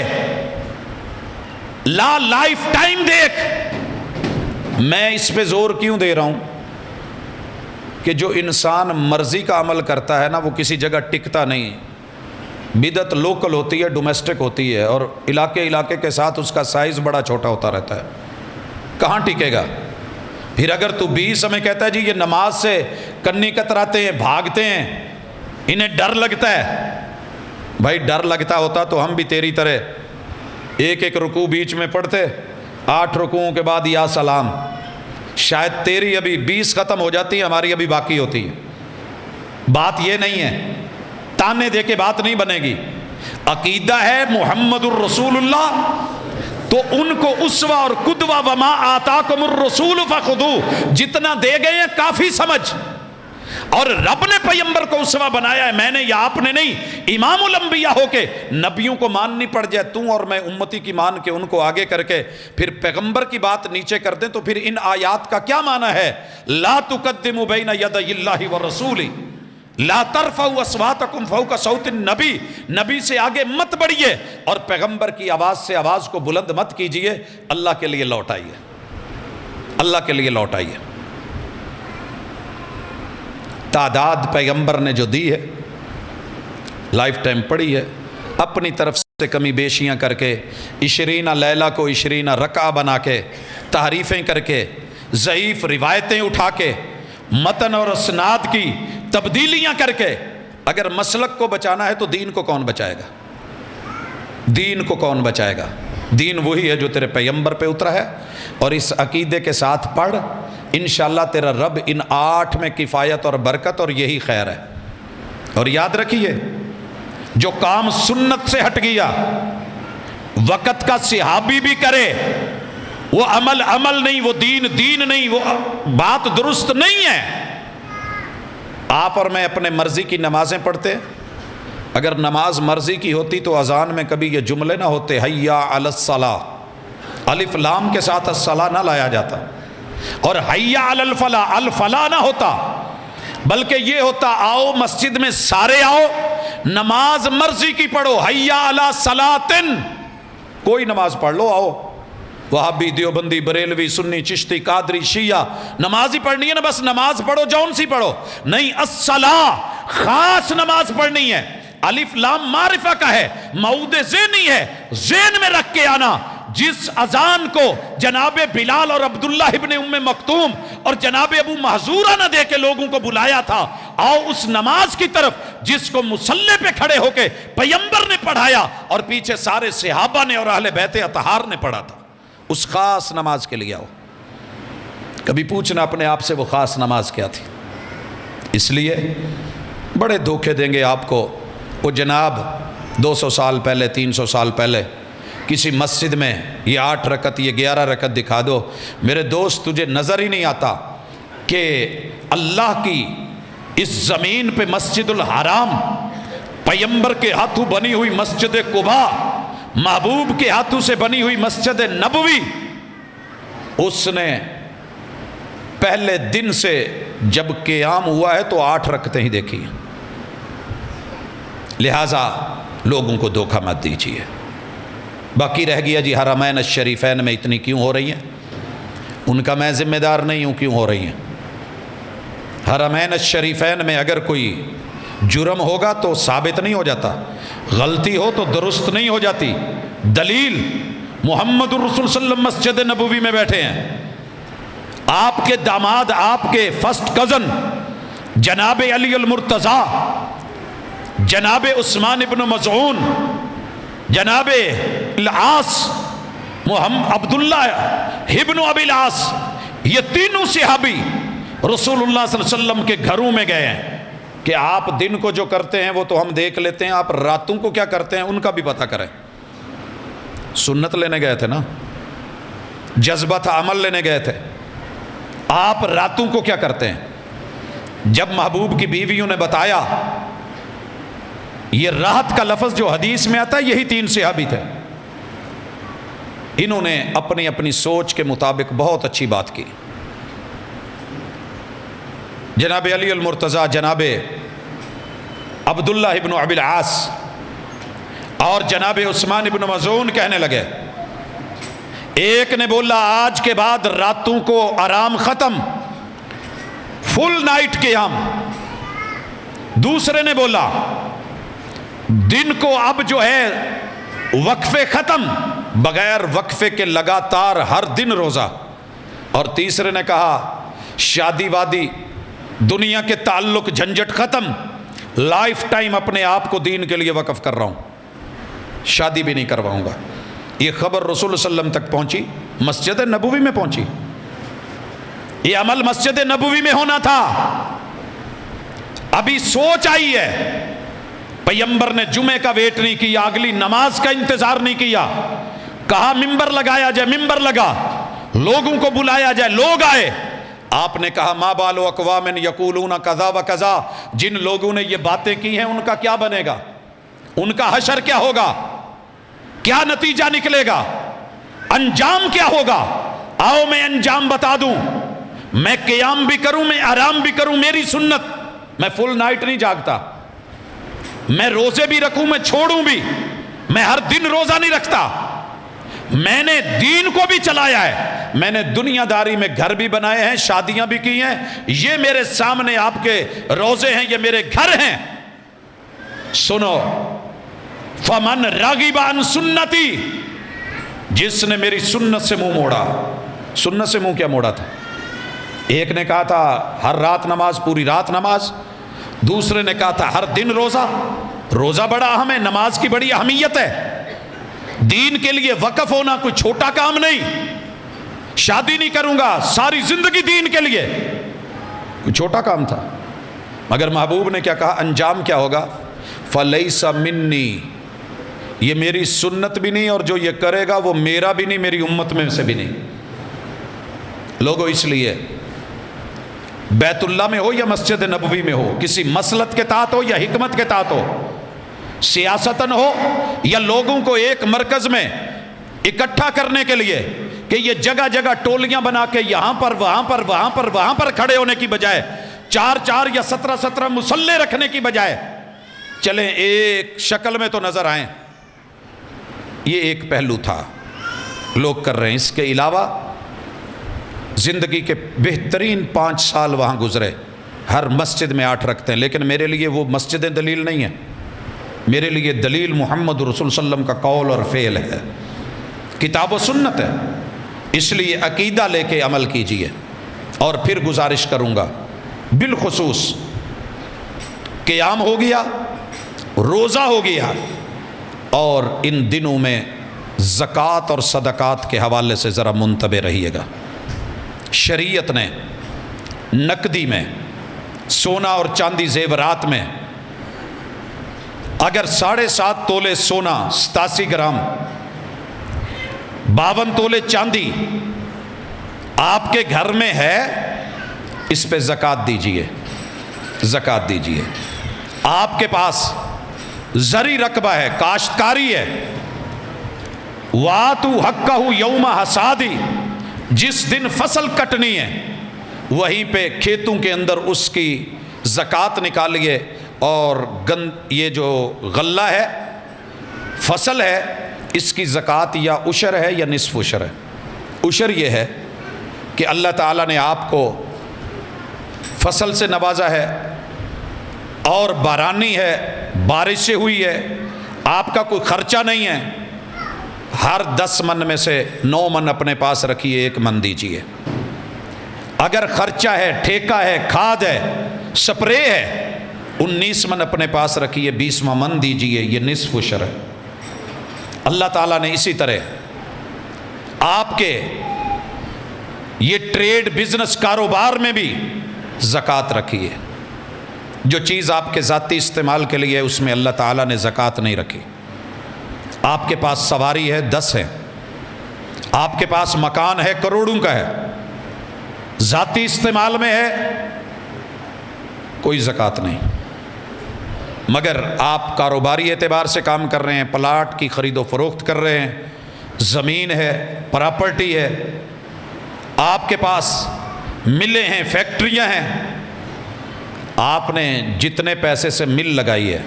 لا لائف ٹائم دیکھ، میں اس پہ زور کیوں دے رہا ہوں کہ جو انسان مرضی کا عمل کرتا ہے نا، وہ کسی جگہ ٹکتا نہیں۔ بدعت لوکل ہوتی ہے، ڈومیسٹک ہوتی ہے، اور علاقے کے ساتھ اس کا سائز بڑا چھوٹا ہوتا رہتا ہے، کہاں ٹکے گا؟ پھر اگر تو 20 ہمیں کہتا ہے جی یہ نماز سے کنی کتراتے ہیں، بھاگتے ہیں، انہیں ڈر لگتا ہے۔ بھائی ڈر لگتا ہوتا تو ہم بھی تیری طرح ایک رکوع بیچ میں پڑھتے، 8 رکوعوں کے بعد یا سلام، شاید تیری ابھی 20 ختم ہو جاتی، ہماری ابھی باقی ہوتی ہے۔ بات یہ نہیں ہے، تانے دے کے بات نہیں بنے گی۔ عقیدہ ہے محمد الرسول اللہ، تو ان کو اسوہ اور قدوہ، وما آتاکم الرسول فخذوہ، جتنا دے گئے ہیں کافی سمجھ۔ اور رب نے پیغمبر کو اسوہ بنایا ہے، میں نے یا آپ نے نہیں۔ امام الانبیاء ہو کے نبیوں کو ماننی پڑ جائے، تو اور میں امتی کی مان کے ان کو آگے کر کے پھر پیغمبر کی بات نیچے کر دیں، تو پھر ان آیات کا کیا معنی ہے؟ لا تقدموا بین یدی اللہ ورسولہ، لا ترفعوا اصواتکم فوق صوت النبی، نبی سے آگے مت بڑھیے اور پیغمبر کی آواز سے آواز کو بلند مت کیجئے۔ اللہ کے لیے لوٹ آئیے، اللہ کے لیے لوٹ آئیے۔ تعداد پیغمبر نے جو دی ہے، لائف ٹائم پڑھی ہے، اپنی طرف سے کمی بیشیاں کر کے، 20 لیلہ کو 20 رکعہ بنا کے، تحریفیں کر کے، ضعیف روایتیں اٹھا کے، متن اور اسناد کی تبدیلیاں کر کے، اگر مسلک کو بچانا ہے تو دین کو کون بچائے گا؟ دین کو کون بچائے گا؟ دین وہی ہے جو تیرے پیغمبر پہ اترا ہے، اور اس عقیدے کے ساتھ پڑھ، انشاءاللہ تیرا رب ان 8 میں کفایت اور برکت، اور یہی خیر ہے۔ اور یاد رکھیے، جو کام سنت سے ہٹ گیا، وقت کا صحابی بھی کرے وہ عمل عمل نہیں، وہ دین دین نہیں، وہ بات درست نہیں ہے۔ آپ اور میں اپنے مرضی کی نمازیں پڑھتے، اگر نماز مرضی کی ہوتی تو اذان میں کبھی یہ جملے نہ ہوتے حیا علی الصلاۃ، الف لام کے ساتھ الصلاۃ نہ لایا جاتا، اور حیا علی الفلاح الفلاح نہ ہوتا، بلکہ یہ ہوتا آؤ مسجد میں سارے آؤ، نماز مرضی کی پڑھو، حیا علی صلاۃ، کوئی نماز پڑھ لو، آؤ، وہابی، دیوبندی، بریلوی، سنی، چشتی، قادری، شیعہ، نماز ہی پڑھنی ہے نا، بس نماز پڑھو، جون سی پڑھو، نہیں، الصلاۃ خاص نماز پڑھنی ہے۔ الف لام معرفہ کا ہے، موعود ذہنی ہے، ذہن میں رکھ کے آنا۔ جس اذان کو جناب بلال اور عبداللہ ابن ام مکتوم اور جناب ابو محذورہ نہ دے کے لوگوں کو بلایا تھا، آؤ اس نماز کی طرف جس کو مصلی پہ کھڑے ہو کے پیغمبر نے پڑھایا اور پیچھے سارے صحابہ نے اور اہل بیت اطہار نے پڑھا تھا، اس خاص نماز کے لیے آؤ۔ کبھی پوچھنا اپنے آپ سے وہ خاص نماز کیا تھی؟ اس لیے بڑے دھوکے دیں گے آپ کو، وہ جناب 200 سال پہلے، 300 سال پہلے کسی مسجد میں یہ 8 رکعت، یہ 11 رکعت دکھا دو، میرے دوست تجھے نظر ہی نہیں آتا کہ اللہ کی اس زمین پہ مسجد الحرام، پیغمبر کے ہاتھوں بنی ہوئی مسجد قباء، محبوب کے ہاتھوں سے بنی ہوئی مسجد نبوی، اس نے پہلے دن سے جب قیام ہوا ہے تو 8 رکعتیں ہی دیکھی ہیں۔ لہٰذا لوگوں کو دھوکہ مت دیجیے۔ باقی رہ گیا جی حرمین الشریفین میں اتنی کیوں ہو رہی ہیں، ان کا میں ذمہ دار نہیں ہوں کیوں ہو رہی ہیں۔ حرمین الشریفین میں اگر کوئی جرم ہوگا تو ثابت نہیں ہو جاتا، غلطی ہو تو درست نہیں ہو جاتی۔ دلیل محمد الرسول صلی اللہ علیہ وسلم مسجد نبوی میں بیٹھے ہیں، آپ کے داماد، آپ کے فرسٹ کزن جناب علی المرتضیٰ، جناب عثمان ابن مظعون، جناب العاص، محمد عبداللہ ابن ابی العاص، یہ تینوں صحابی رسول اللہ صلی اللہ علیہ وسلم کے گھروں میں گئے ہیں کہ آپ دن کو جو کرتے ہیں وہ تو ہم دیکھ لیتے ہیں، آپ راتوں کو کیا کرتے ہیں ان کا بھی پتہ کریں۔ سنت لینے گئے تھے نا، جذبہ تھا، عمل لینے گئے تھے، آپ راتوں کو کیا کرتے ہیں؟ جب محبوب کی بیویوں نے بتایا، یہ راحت کا لفظ جو حدیث میں آتا ہے یہی 3 صحابی تھے، انہوں نے اپنی اپنی سوچ کے مطابق بہت اچھی بات کی۔ جناب علی المرتضیٰ، جناب عبداللہ ابن ابی العاص اور جناب عثمان ابن مظعون کہنے لگے، ایک نے بولا آج کے بعد راتوں کو آرام ختم، فل نائٹ قیام۔ دوسرے نے بولا دن کو اب جو ہے وقفے ختم، بغیر وقفے کے لگاتار ہر دن روزہ۔ اور تیسرے نے کہا شادی وادی، دنیا کے تعلق، جھنجٹ ختم، لائف ٹائم اپنے آپ کو دین کے لیے وقف کر رہا ہوں، شادی بھی نہیں کرواؤں گا۔ یہ خبر رسول صلی اللہ علیہ وسلم تک پہنچی، مسجد نبوی میں پہنچی، یہ عمل مسجد نبوی میں ہونا تھا۔ ابھی سوچ آئی ہے، پیغمبر نے جمعے کا ویٹ نہیں کیا، اگلی نماز کا انتظار نہیں کیا، کہا ممبر لگایا جائے، ممبر لگا، لوگوں کو بلایا جائے، لوگ آئے۔ آپ نے کہا ما بال اقوام یقولون کذا و کذا، جن لوگوں نے یہ باتیں کی ہیں ان کا کیا بنے گا، ان کا حشر کیا ہوگا، کیا نتیجہ نکلے گا، انجام کیا ہوگا؟ آؤ میں انجام بتا دوں، میں قیام بھی کروں، میں آرام بھی کروں، میری سنت، میں فل نائٹ نہیں جاگتا، میں روزے بھی رکھوں، میں چھوڑوں بھی، میں ہر دن روزہ نہیں رکھتا، میں نے دین کو بھی چلایا ہے، میں نے دنیا داری میں گھر بھی بنائے ہیں، شادیاں بھی کی ہیں، یہ میرے سامنے آپ کے روزے ہیں، یہ میرے گھر ہیں۔ سنو، فمن راغب عن سنتی، جس نے میری سنت سے منہ موڑا۔ سنت سے منہ کیا موڑا تھا؟ ایک نے کہا تھا ہر رات نماز، پوری رات نماز، دوسرے نے کہا تھا ہر دن روزہ۔ روزہ بڑا اہم ہے، نماز کی بڑی اہمیت ہے، دین کے لیے وقف ہونا کوئی چھوٹا کام نہیں۔ شادی نہیں کروں گا، ساری زندگی دین کے لیے، کوئی چھوٹا کام تھا، مگر محبوب نے کیا کہا، انجام کیا ہوگا؟ فلیس منی، یہ میری سنت بھی نہیں، اور جو یہ کرے گا وہ میرا بھی نہیں، میری امت میں سے بھی نہیں۔ لوگوں اس لیے بیت اللہ میں ہو یا مسجد نبوی میں ہو، کسی مسلط کے تحت ہو یا حکمت کے تحت ہو، سیاستاً ہو یا لوگوں کو ایک مرکز میں اکٹھا کرنے کے لیے کہ یہ جگہ جگہ ٹولیاں بنا کے یہاں پر وہاں پر کھڑے ہونے کی بجائے 4 یا 17 مسلح رکھنے کی بجائے چلیں ایک شکل میں تو نظر آئیں، یہ ایک پہلو تھا لوگ کر رہے ہیں۔ اس کے علاوہ زندگی کے بہترین 5 سال وہاں گزرے، ہر مسجد میں 8 رکھتے ہیں، لیکن میرے لیے وہ مسجدیں دلیل نہیں ہیں، میرے لیے دلیل محمد رسول صلی اللہ علیہ وسلم کا قول اور فعل ہے، کتاب و سنت ہے۔ اس لیے عقیدہ لے کے عمل کیجئے۔ اور پھر گزارش کروں گا بالخصوص قیام ہو گیا، روزہ ہو گیا، اور ان دنوں میں زکوٰۃ اور صدقات کے حوالے سے ذرا منتبہ رہیے گا۔ شریعت نے نقدی میں، سونا اور چاندی زیورات میں اگر 7.5 تولے سونا 87 گرام 52 تولے چاندی آپ کے گھر میں ہے، اس پہ زکوٰۃ دیجئے، زکوٰۃ دیجئے۔ آپ کے پاس زرعی رقبہ ہے، کاشتکاری ہے، وَآتُوا حَقَّهُ يَوْمَ حَصَادِهِ، جس دن فصل کٹنی ہے وہیں پہ کھیتوں کے اندر اس کی زکوٰۃ نکالیے، اور یہ جو غلہ ہے، فصل ہے، اس کی زکوٰۃ یا عشر ہے یا نصف عشر ہے۔ عشر یہ ہے کہ اللہ تعالیٰ نے آپ کو فصل سے نوازا ہے اور بارانی ہے، بارش سے ہوئی ہے، آپ کا کوئی خرچہ نہیں ہے، ہر 10 من میں سے 9 من اپنے پاس رکھیے، 1 من دیجیے۔ اگر خرچہ ہے، ٹھیکہ ہے، کھاد ہے، سپرے ہے، 19 من اپنے پاس رکھیے، 20واں من دیجیے، یہ نصف عشر ہے۔ اللہ تعالیٰ نے اسی طرح آپ کے یہ ٹریڈ بزنس کاروبار میں بھی زکوٰۃ رکھی ہے۔ جو چیز آپ کے ذاتی استعمال کے لیے ہے اس میں اللہ تعالیٰ نے زکوٰۃ نہیں رکھی۔ آپ کے پاس سواری ہے، 10 ہے، آپ کے پاس مکان ہے، کروڑوں کا ہے، ذاتی استعمال میں ہے، کوئی زکوٰۃ نہیں۔ مگر آپ کاروباری اعتبار سے کام کر رہے ہیں، پلاٹ کی خرید و فروخت کر رہے ہیں، زمین ہے، پراپرٹی ہے، آپ کے پاس ملیں ہیں، فیکٹریاں ہیں، آپ نے جتنے پیسے سے مل لگائی ہے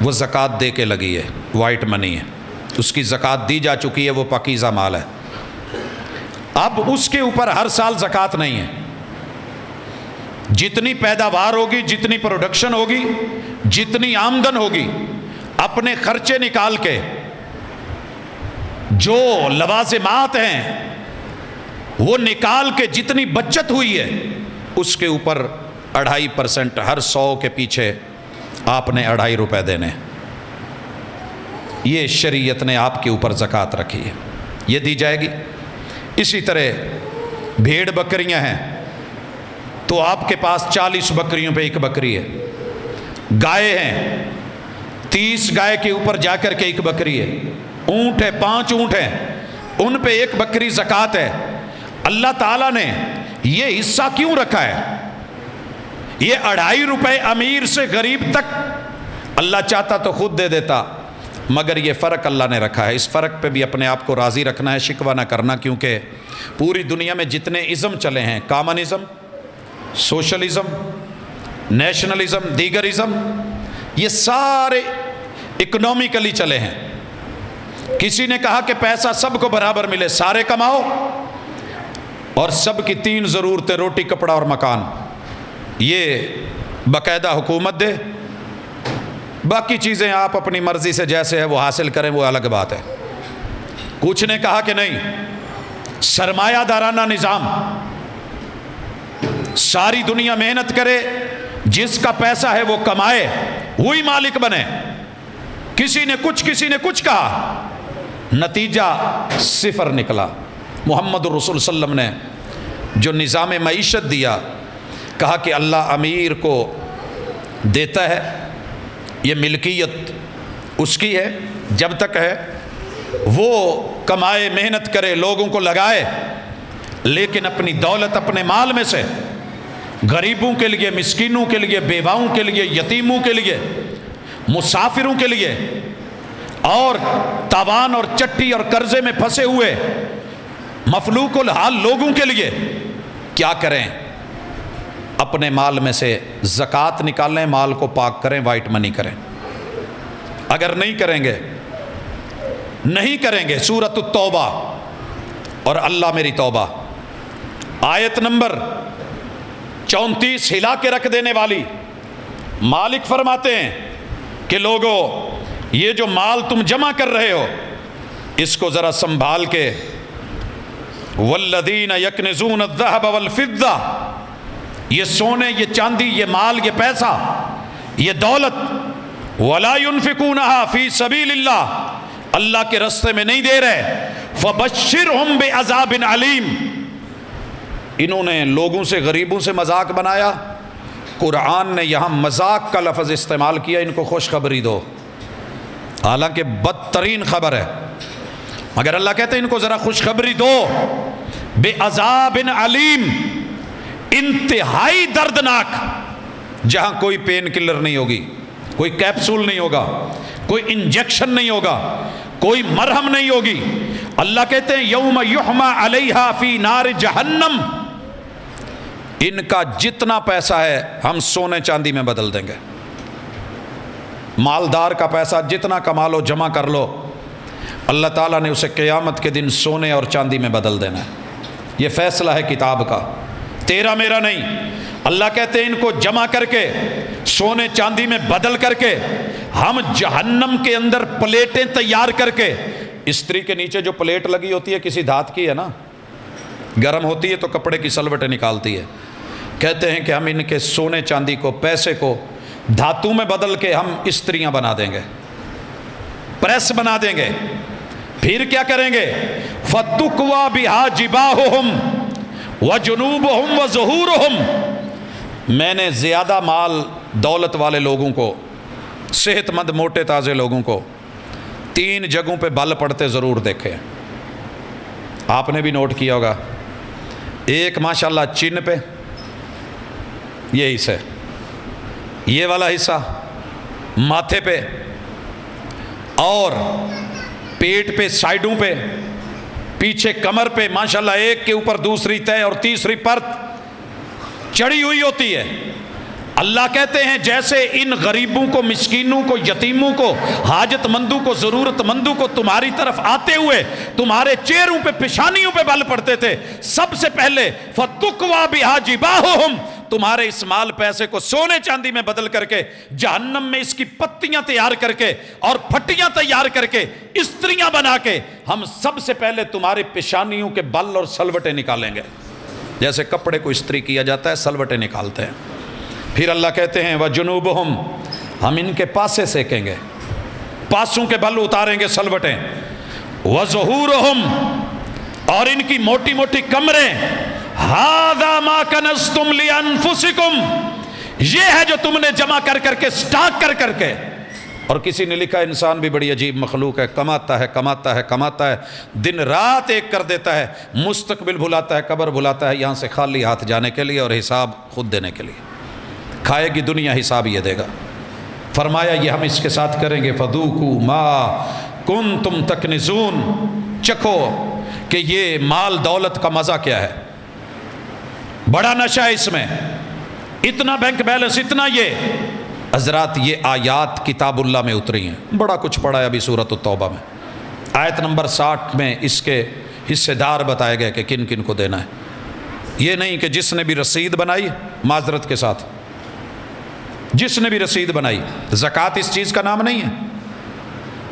وہ زکوٰۃ دے کے لگی ہے، وائٹ منی ہے، اس کی زکوٰۃ دی جا چکی ہے، وہ پاکیزہ مال ہے۔ اب اس کے اوپر ہر سال زکوٰۃ نہیں ہے، جتنی پیداوار ہوگی، جتنی پروڈکشن ہوگی، جتنی آمدن ہوگی، اپنے خرچے نکال کے جو لوازمات ہیں وہ نکال کے جتنی بچت ہوئی ہے اس کے اوپر 2.5% ہر 100 کے پیچھے آپ نے 2.5 روپے دینے۔ یہ شریعت نے آپ کے اوپر زکوٰۃ رکھی ہے، یہ دی جائے گی۔ اسی طرح بھیڑ بکریاں ہیں تو آپ کے پاس 40 بکریوں پہ 1 بکری ہے، گائے ہیں 30 گائے کے اوپر جا کر کے 1 بکری ہے، اونٹ ہے 5 اونٹ ہیں، ان پہ 1 بکری زکوٰۃ ہے۔ اللہ تعالیٰ نے یہ حصہ کیوں رکھا ہے؟ یہ 2.5 روپے امیر سے غریب تک اللہ چاہتا تو خود دے دیتا، مگر یہ فرق اللہ نے رکھا ہے۔ اس فرق پہ بھی اپنے آپ کو راضی رکھنا ہے، شکوہ نہ کرنا، کیونکہ پوری دنیا میں جتنے ازم چلے ہیں، کامنزم، سوشلزم، نیشنلزم، دیگر ازم، یہ سارے اکنومیکلی چلے ہیں۔ کسی نے کہا کہ پیسہ سب کو برابر ملے، سارے کماؤ، اور سب کی 3 ضرورتیں، روٹی، کپڑا اور مکان، یہ باقاعدہ حکومت دے، باقی چیزیں آپ اپنی مرضی سے جیسے ہے وہ حاصل کریں، وہ الگ بات ہے۔ کچھ نے کہا کہ نہیں، سرمایہ دارانہ نظام، ساری دنیا محنت کرے، جس کا پیسہ ہے وہ کمائے، وہی مالک بنے۔ کسی نے کچھ کہا، نتیجہ 0 نکلا۔ محمد رسول صلی اللہ علیہ وسلم نے جو نظام معیشت دیا، کہا کہ اللہ امیر کو دیتا ہے، یہ ملکیت اس کی ہے، جب تک ہے وہ کمائے، محنت کرے، لوگوں کو لگائے، لیکن اپنی دولت اپنے مال میں سے غریبوں کے لیے، مسکینوں کے لیے، بیواؤں کے لیے، یتیموں کے لیے، مسافروں کے لیے، اور تاوان اور چٹی اور قرضے میں پھنسے ہوئے مفلوق الحال لوگوں کے لیے کیا کریں؟ اپنے مال میں سے زکوٰۃ نکالیں، مال کو پاک کریں، وائٹ منی کریں۔ اگر نہیں کریں گے سورۃ التوبہ اور اللہ میری توبہ آیت نمبر 34 ہلا کے رکھ دینے والی، مالک فرماتے ہیں کہ لوگو یہ جو مال تم جمع کر رہے ہو اس کو ذرا سنبھال کے، والذین یکنزون الذہب والفضہ، یہ سونے، یہ چاندی، یہ مال، یہ پیسہ، یہ دولت، ولا ينفقونها فی سبیل اللہ، اللہ کے راستے میں نہیں دے رہے، فبشرہم بعذاب علیم، انہوں نے لوگوں سے، غریبوں سے مذاق بنایا، قرآن نے یہاں مذاق کا لفظ استعمال کیا، ان کو خوشخبری دو، حالانکہ بدترین خبر ہے، مگر اللہ کہتے ہیں ان کو ذرا خوشخبری دو، بعذاب علیم، انتہائی دردناک، جہاں کوئی پین کلر نہیں ہوگی، کوئی کیپسول نہیں ہوگا، کوئی انجیکشن نہیں ہوگا، کوئی مرہم نہیں ہوگی۔ اللہ کہتے ہیں یوم یحما علیہا فی نار جہنم، ان کا جتنا پیسہ ہے ہم سونے چاندی میں بدل دیں گے، مالدار کا پیسہ جتنا کما لو، جمع کر لو، اللہ تعالیٰ نے اسے قیامت کے دن سونے اور چاندی میں بدل دینا ہے۔ یہ فیصلہ ہے کتاب کا، تیرا میرا نہیں۔ اللہ کہتے ہیں ان کو جمع کر کے، سونے چاندی میں بدل کر کے، ہم جہنم کے اندر پلیٹیں تیار کر کے، استری کے نیچے جو پلیٹ لگی ہوتی ہے کسی دھات کی ہے نا، گرم ہوتی ہے تو کپڑے کی سلوٹیں نکالتی ہے، کہتے ہیں کہ ہم ان کے سونے چاندی کو، پیسے کو دھاتوں میں بدل کے ہم استریاں بنا دیں گے، پریس بنا دیں گے۔ پھر کیا کریں گے؟ فَتُقْوَى بِهَا جِبَاهُهُمْ وَجُنُوبُهُمْ وَظُهُورُهُمْ، میں نے زیادہ مال دولت والے لوگوں کو، صحت مند موٹے تازے لوگوں کو 3 جگہوں پہ بل پڑتے ضرور دیکھے، آپ نے بھی نوٹ کیا ہوگا۔ ایک ماشاءاللہ چین پہ، یہ حصہ، یہ والا حصہ ماتھے پہ، اور پیٹ پہ، سائیڈوں پہ، پیچھے کمر پہ، ماشاءاللہ ایک کے اوپر دوسری تہہ اور تیسری پرت چڑھی ہوئی ہوتی ہے۔ اللہ کہتے ہیں جیسے ان غریبوں کو، مسکینوں کو، یتیموں کو، حاجت مندوں کو، ضرورت مندوں کو تمہاری طرف آتے ہوئے تمہارے چہروں پہ، پیشانیوں پہ بل پڑتے تھے، سب سے پہلے فَتُقْوَى بِهَا جِبَاهُهُمْ، تمہارے اس مال پیسے کو سونے چاندی میں بدل کر کے، جہنم میں اس کی پتیاں تیار کر کے اور پھٹیاں تیار کر کے، استریاں بنا کے، ہم سب سے پہلے تمہارے پیشانیوں کے بل اور سلوٹیں نکالیں گے، جیسے کپڑے کو استری کیا جاتا ہے، سلوٹیں نکالتے ہیں۔ پھر اللہ کہتے ہیں وَجُنُوبُهُمْ، ہم ان کے پاسے سیکیں گے، پاسوں کے بل اتاریں گے، سلوٹیں، وَظُهُورُهُمْ، اور ان کی موٹی موٹی کمریں، هَذَا مَا كَنَزْتُمْ لِأَنفُسِكُمْ، یہ ہے جو تم نے جمع کر کر کے، سٹاک کر کر کے۔ اور کسی نے لکھا انسان بھی بڑی عجیب مخلوق ہے، کماتا ہے کماتا ہے کماتا ہے، دن رات ایک کر دیتا ہے، مستقبل بھلاتا ہے، قبر بھلاتا ہے، یہاں سے خالی ہاتھ جانے کے لیے اور حساب خود دینے کے لیے، کھائے گی دنیا، حساب یہ دے گا۔ فرمایا یہ ہم اس کے ساتھ کریں گے، فَذُوقُوا مَا كُنْتُمْ تَكْنِزُونَ، چکھو کہ یہ مال دولت کا مزہ کیا ہے، بڑا نشہ ہے اس میں، اتنا بینک بیلنس، اتنا یہ۔ حضرات یہ آیات کتاب اللہ میں اتری ہیں، بڑا کچھ پڑھا ہے ابھی سورۃ التوبہ میں، آیت نمبر 60 میں اس کے حصے دار بتائے گئے کہ کن کن کو دینا ہے۔ یہ نہیں کہ جس نے بھی رسید بنائی، معذرت کے ساتھ، جس نے بھی رسید بنائی، زکوٰۃ اس چیز کا نام نہیں ہے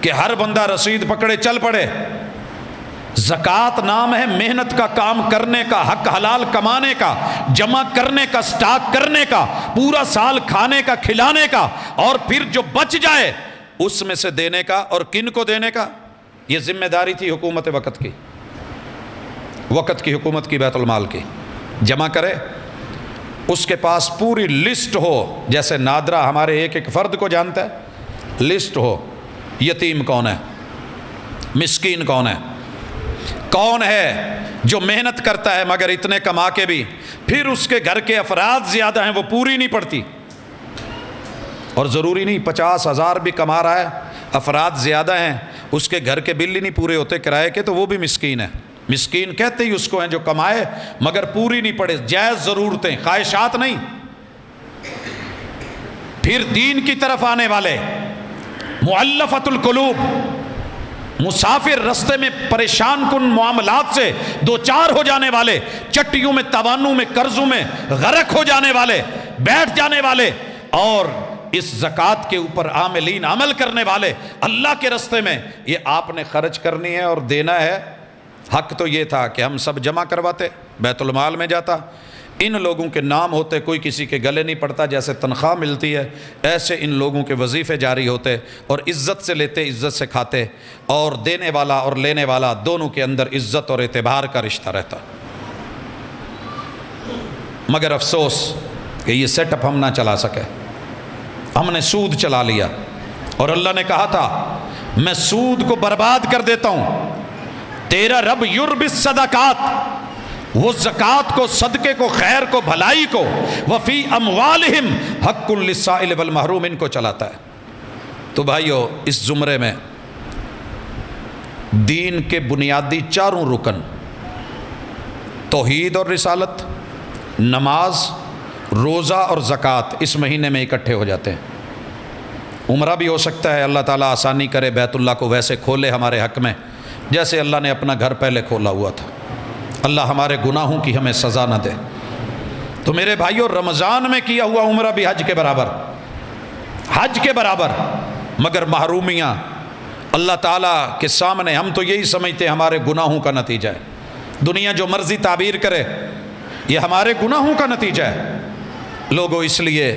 کہ ہر بندہ رسید پکڑے چل پڑے۔ زکوٰۃ نام ہے محنت کا، کام کرنے کا، حق حلال کمانے کا، جمع کرنے کا، سٹاک کرنے کا، پورا سال کھانے کا، کھلانے کا، اور پھر جو بچ جائے اس میں سے دینے کا۔ اور کن کو دینے کا؟ یہ ذمہ داری تھی حکومت وقت کی، وقت کی حکومت کی، بیت المال کی، جمع کرے، اس کے پاس پوری لسٹ ہو، جیسے نادرا ہمارے ایک ایک فرد کو جانتا ہے، لسٹ ہو، یتیم کون ہے، مسکین کون ہے، کون ہے جو محنت کرتا ہے مگر اتنے کما کے بھی پھر اس کے گھر کے افراد زیادہ ہیں وہ پوری نہیں پڑتی؟ اور ضروری نہیں 50,000 بھی کما رہا ہے، افراد زیادہ ہیں، اس کے گھر کے بل ہی نہیں پورے ہوتے کرائے کے، تو وہ بھی مسکین ہے۔ مسکین کہتے ہی اس کو ہیں جو کمائے مگر پوری نہیں پڑے، جائز ضرورتیں، خواہشات نہیں۔ پھر دین کی طرف آنے والے، مؤلفۃ القلوب، مسافر رستے میں پریشان کن معاملات سے دو چار ہو جانے والے، چٹیوں میں، توانوں میں، قرضوں میں غرق ہو جانے والے، بیٹھ جانے والے، اور اس زکوٰۃ کے اوپر عاملین، عمل کرنے والے، اللہ کے رستے میں یہ آپ نے خرچ کرنی ہے اور دینا ہے۔ حق تو یہ تھا کہ ہم سب جمع کرواتے، بیت المال میں جاتا، ان لوگوں کے نام ہوتے، کوئی کسی کے گلے نہیں پڑتا، جیسے تنخواہ ملتی ہے ایسے ان لوگوں کے وظیفے جاری ہوتے، اور عزت سے لیتے، عزت سے کھاتے، اور دینے والا اور لینے والا دونوں کے اندر عزت اور اعتبار کا رشتہ رہتا۔ مگر افسوس کہ یہ سیٹ اپ ہم نہ چلا سکے، ہم نے سود چلا لیا، اور اللہ نے کہا تھا میں سود کو برباد کر دیتا ہوں۔ تیرا رب یربی الصدقات، وہ زکوٰۃ کو، صدقے کو، خیر کو، بھلائی کو، وفی اموالہم حق للسائل والمحروم، ان کو چلاتا ہے۔ تو بھائیو، اس زمرے میں دین کے بنیادی چاروں رکن، توحید اور رسالت، نماز، روزہ اور زکوٰۃ اس مہینے میں اکٹھے ہو جاتے ہیں۔ عمرہ بھی ہو سکتا ہے، اللہ تعالیٰ آسانی کرے، بیت اللہ کو ویسے کھولے ہمارے حق میں جیسے اللہ نے اپنا گھر پہلے کھولا ہوا تھا۔ اللہ ہمارے گناہوں کی ہمیں سزا نہ دے۔ تو میرے بھائیو، رمضان میں کیا ہوا عمرہ بھی حج کے برابر، حج کے برابر، مگر محرومیاں اللہ تعالیٰ کے سامنے ہم تو یہی سمجھتے ہیں ہمارے گناہوں کا نتیجہ ہے۔ دنیا جو مرضی تعبیر کرے، یہ ہمارے گناہوں کا نتیجہ ہے۔ لوگوں، اس لیے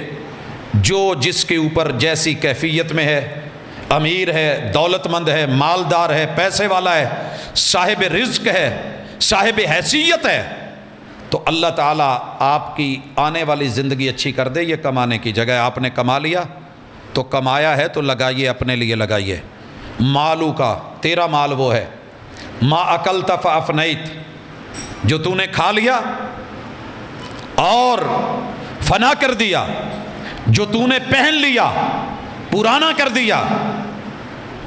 جو جس کے اوپر جیسی کیفیت میں ہے، امیر ہے، دولت مند ہے، مالدار ہے، پیسے والا ہے، صاحب رزق ہے، صاحب حیثیت ہے، تو اللہ تعالیٰ آپ کی آنے والی زندگی اچھی کر دے۔ یہ کمانے کی جگہ آپ نے کما لیا تو کمایا ہے تو لگائیے، اپنے لیے لگائیے۔ مالو کا، تیرا مال وہ ہے، ما اکلت فافنیت، جو تو نے کھا لیا اور فنا کر دیا، جو تو نے پہن لیا پرانا کر دیا،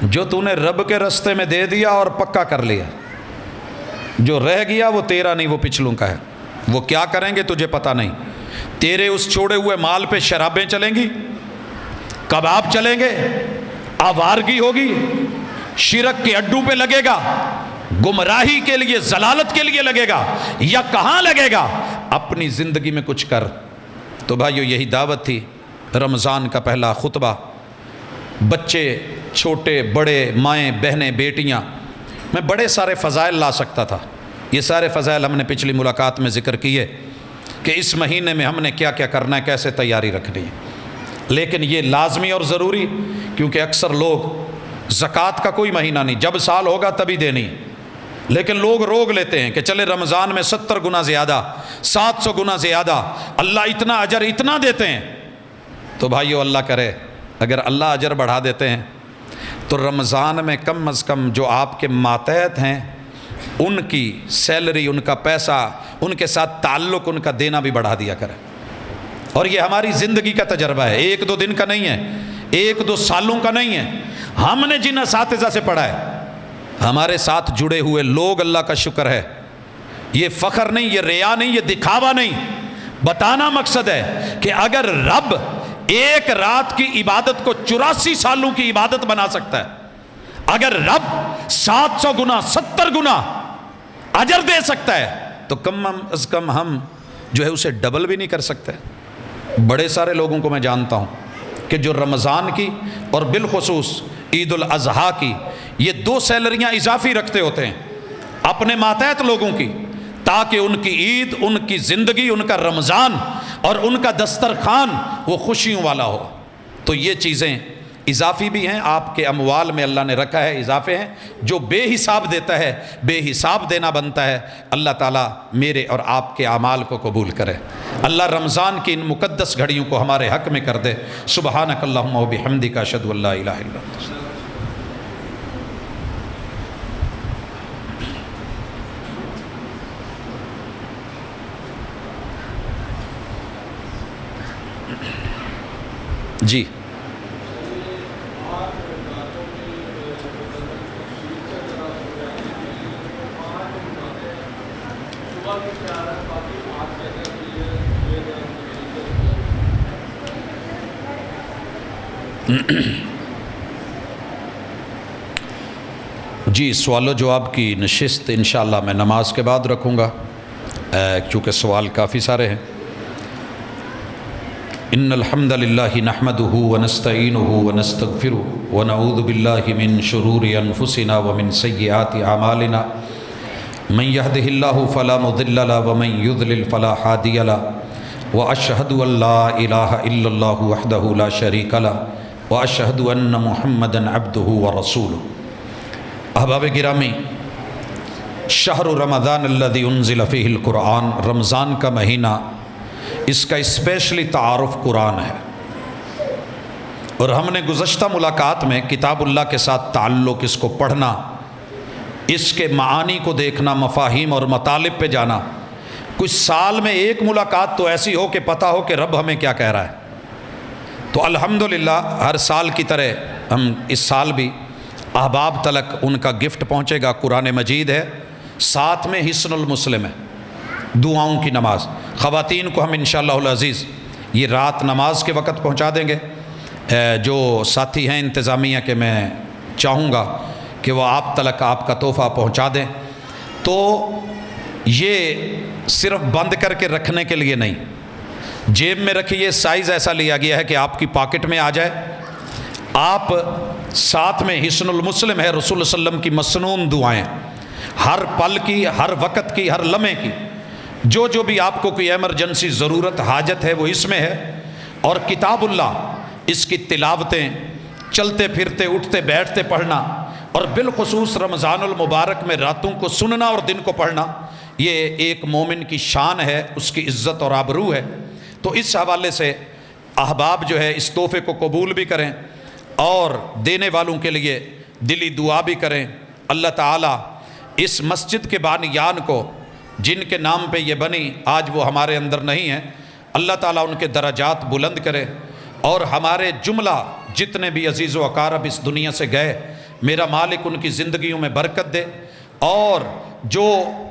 جو تو نے رب کے رستے میں دے دیا اور پکا کر لیا، جو رہ گیا وہ تیرا نہیں، وہ پچھلوں کا ہے۔ وہ کیا کریں گے تجھے پتہ نہیں۔ تیرے اس چھوڑے ہوئے مال پہ شرابیں چلیں گی، کباب چلیں گے، آوارگی ہوگی، شرک کے اڈوں پہ لگے گا، گمراہی کے لیے، ضلالت کے لیے لگے گا، یا کہاں لگے گا؟ اپنی زندگی میں کچھ کر۔ تو بھائیو، یہی دعوت تھی رمضان کا پہلا خطبہ۔ بچے، چھوٹے بڑے، مائیں بہنیں، بیٹیاں، میں بڑے سارے فضائل لا سکتا تھا۔ یہ سارے فضائل ہم نے پچھلی ملاقات میں ذکر کیے کہ اس مہینے میں ہم نے کیا کیا کرنا ہے، کیسے تیاری رکھنی ہے، لیکن یہ لازمی اور ضروری، کیونکہ اکثر لوگ زکوٰۃ کا کوئی مہینہ نہیں، جب سال ہوگا تبھی دینی، لیکن لوگ روک لیتے ہیں کہ چلے رمضان میں 70 گنا زیادہ، 700 گنا زیادہ، اللہ اتنا اجر اتنا دیتے ہیں۔ تو بھائیو، اللہ کرے اگر اللہ اجر بڑھا دیتے ہیں تو رمضان میں کم از کم جو آپ کے ماتحت ہیں ان کی سیلری، ان کا پیسہ، ان کے ساتھ تعلق، ان کا دینا بھی بڑھا دیا کرے۔ اور یہ ہماری زندگی کا تجربہ ہے، 1-2 دن کا نہیں ہے، 1-2 سالوں کا نہیں ہے۔ ہم نے جن اساتذہ سے پڑھا ہے، ہمارے ساتھ جڑے ہوئے لوگ، اللہ کا شکر ہے، یہ فخر نہیں، یہ ریا نہیں، یہ دکھاوا نہیں، بتانا مقصد ہے کہ اگر رب ایک رات کی عبادت کو 84 سالوں کی عبادت بنا سکتا ہے، اگر رب 700 گنا 70 گنا اجر دے سکتا ہے، تو کم از کم ہم جو ہے اسے ڈبل بھی نہیں کر سکتے۔ بڑے سارے لوگوں کو میں جانتا ہوں کہ جو رمضان کی اور بالخصوص عید الاضحیٰ کی یہ 2 سیلریاں اضافی رکھتے ہوتے ہیں اپنے ماتحت لوگوں کی، تاکہ ان کی عید، ان کی زندگی، ان کا رمضان اور ان کا دسترخوان وہ خوشیوں والا ہو۔ تو یہ چیزیں اضافی بھی ہیں، آپ کے اموال میں اللہ نے رکھا ہے، اضافے ہیں۔ جو بے حساب دیتا ہے، بے حساب دینا بنتا ہے۔ اللہ تعالیٰ میرے اور آپ کے اعمال کو قبول کرے۔ اللہ رمضان کی ان مقدس گھڑیوں کو ہمارے حق میں کر دے۔ سبحانک اللہم و بحمدک، اشہد ان لا الہ الا انت۔ جی جی سوال و جواب کی نشست انشاءاللہ میں نماز کے بعد رکھوں گا، چونکہ سوال کافی سارے ہیں۔ ان الحمد للہ نحمده ونستعینه ونستغفره ونعوذ باللہ من شرور انفسنا ومن سیئات اعمالنا من يهده الله فلا مضل له ومن يضلل فلا هادي له واشهد ان لا اله الا الله وحده لا شريك له واشهد ان محمدا عبده ورسوله۔ احباب گرامی، شہر رمضان الذی انزل فیہ القرآن، رمضان کا مہینہ، اس کا اسپیشلی تعارف قرآن ہے، اور ہم نے گزشتہ ملاقات میں کتاب اللہ کے ساتھ تعلق، اس کو پڑھنا، اس کے معانی کو دیکھنا، مفاہیم اور مطالب پہ جانا، کچھ سال میں ایک ملاقات تو ایسی ہو کہ پتہ ہو کہ رب ہمیں کیا کہہ رہا ہے۔ تو الحمدللہ ہر سال کی طرح ہم اس سال بھی احباب تلک ان کا گفٹ پہنچے گا، قرآن مجید ہے، ساتھ میں حصن المسلم ہے، دعاؤں کی نماز۔ خواتین کو ہم انشاءاللہ العزیز یہ رات نماز کے وقت پہنچا دیں گے۔ جو ساتھی ہیں انتظامیہ کے، میں چاہوں گا کہ وہ آپ تلک آپ کا تحفہ پہنچا دیں۔ تو یہ صرف بند کر کے رکھنے کے لیے نہیں، جیب میں رکھیے، سائز ایسا لیا گیا ہے کہ آپ کی پاکٹ میں آ جائے۔ آپ ساتھ میں حصن المسلم ہے، رسول صلی اللہ علیہ وسلم کی مسنون دعائیں، ہر پل کی، ہر وقت کی، ہر لمحے کی، جو بھی آپ کو کوئی ایمرجنسی ضرورت حاجت ہے وہ اس میں ہے۔ اور کتاب اللہ، اس کی تلاوتیں، چلتے پھرتے اٹھتے بیٹھتے پڑھنا، اور بالخصوص رمضان المبارک میں راتوں کو سننا اور دن کو پڑھنا، یہ ایک مومن کی شان ہے، اس کی عزت اور آبرو ہے۔ تو اس حوالے سے احباب جو ہے اس تحفے کو قبول بھی کریں، اور دینے والوں کے لیے دلی دعا بھی کریں۔ اللہ تعالیٰ اس مسجد کے بانیان کو، جن کے نام پہ یہ بنی، آج وہ ہمارے اندر نہیں ہیں، اللہ تعالیٰ ان کے درجات بلند کرے، اور ہمارے جملہ جتنے بھی عزیز و اقارب اس دنیا سے گئے، میرا مالک ان کی زندگیوں میں برکت دے، اور جو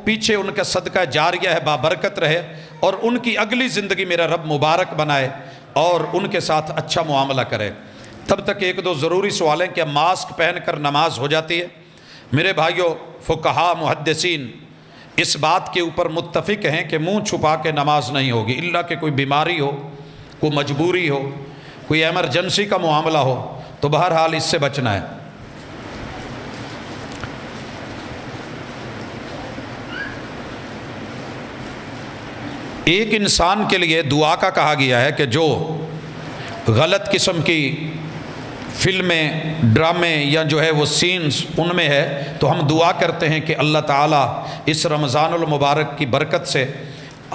پیچھے ان کا صدقہ جاریہ ہے بابرکت رہے، اور ان کی اگلی زندگی میرا رب مبارک بنائے، اور ان کے ساتھ اچھا معاملہ کرے۔ تب تک ایک دو ضروری سوال ہیں کہ ماسک پہن کر نماز ہو جاتی ہے؟ میرے بھائیوں، فقہاء محدثین اس بات کے اوپر متفق ہیں کہ منہ چھپا کے نماز نہیں ہوگی، الا کہ کوئی بیماری ہو، کوئی مجبوری ہو، کوئی ایمرجنسی کا معاملہ ہو، تو بہرحال اس سے بچنا ہے۔ ایک انسان کے لیے دعا کا کہا گیا ہے کہ جو غلط قسم کی فلمیں، ڈرامے یا جو ہے وہ سینز ان میں ہے، تو ہم دعا کرتے ہیں کہ اللہ تعالیٰ اس رمضان المبارک کی برکت سے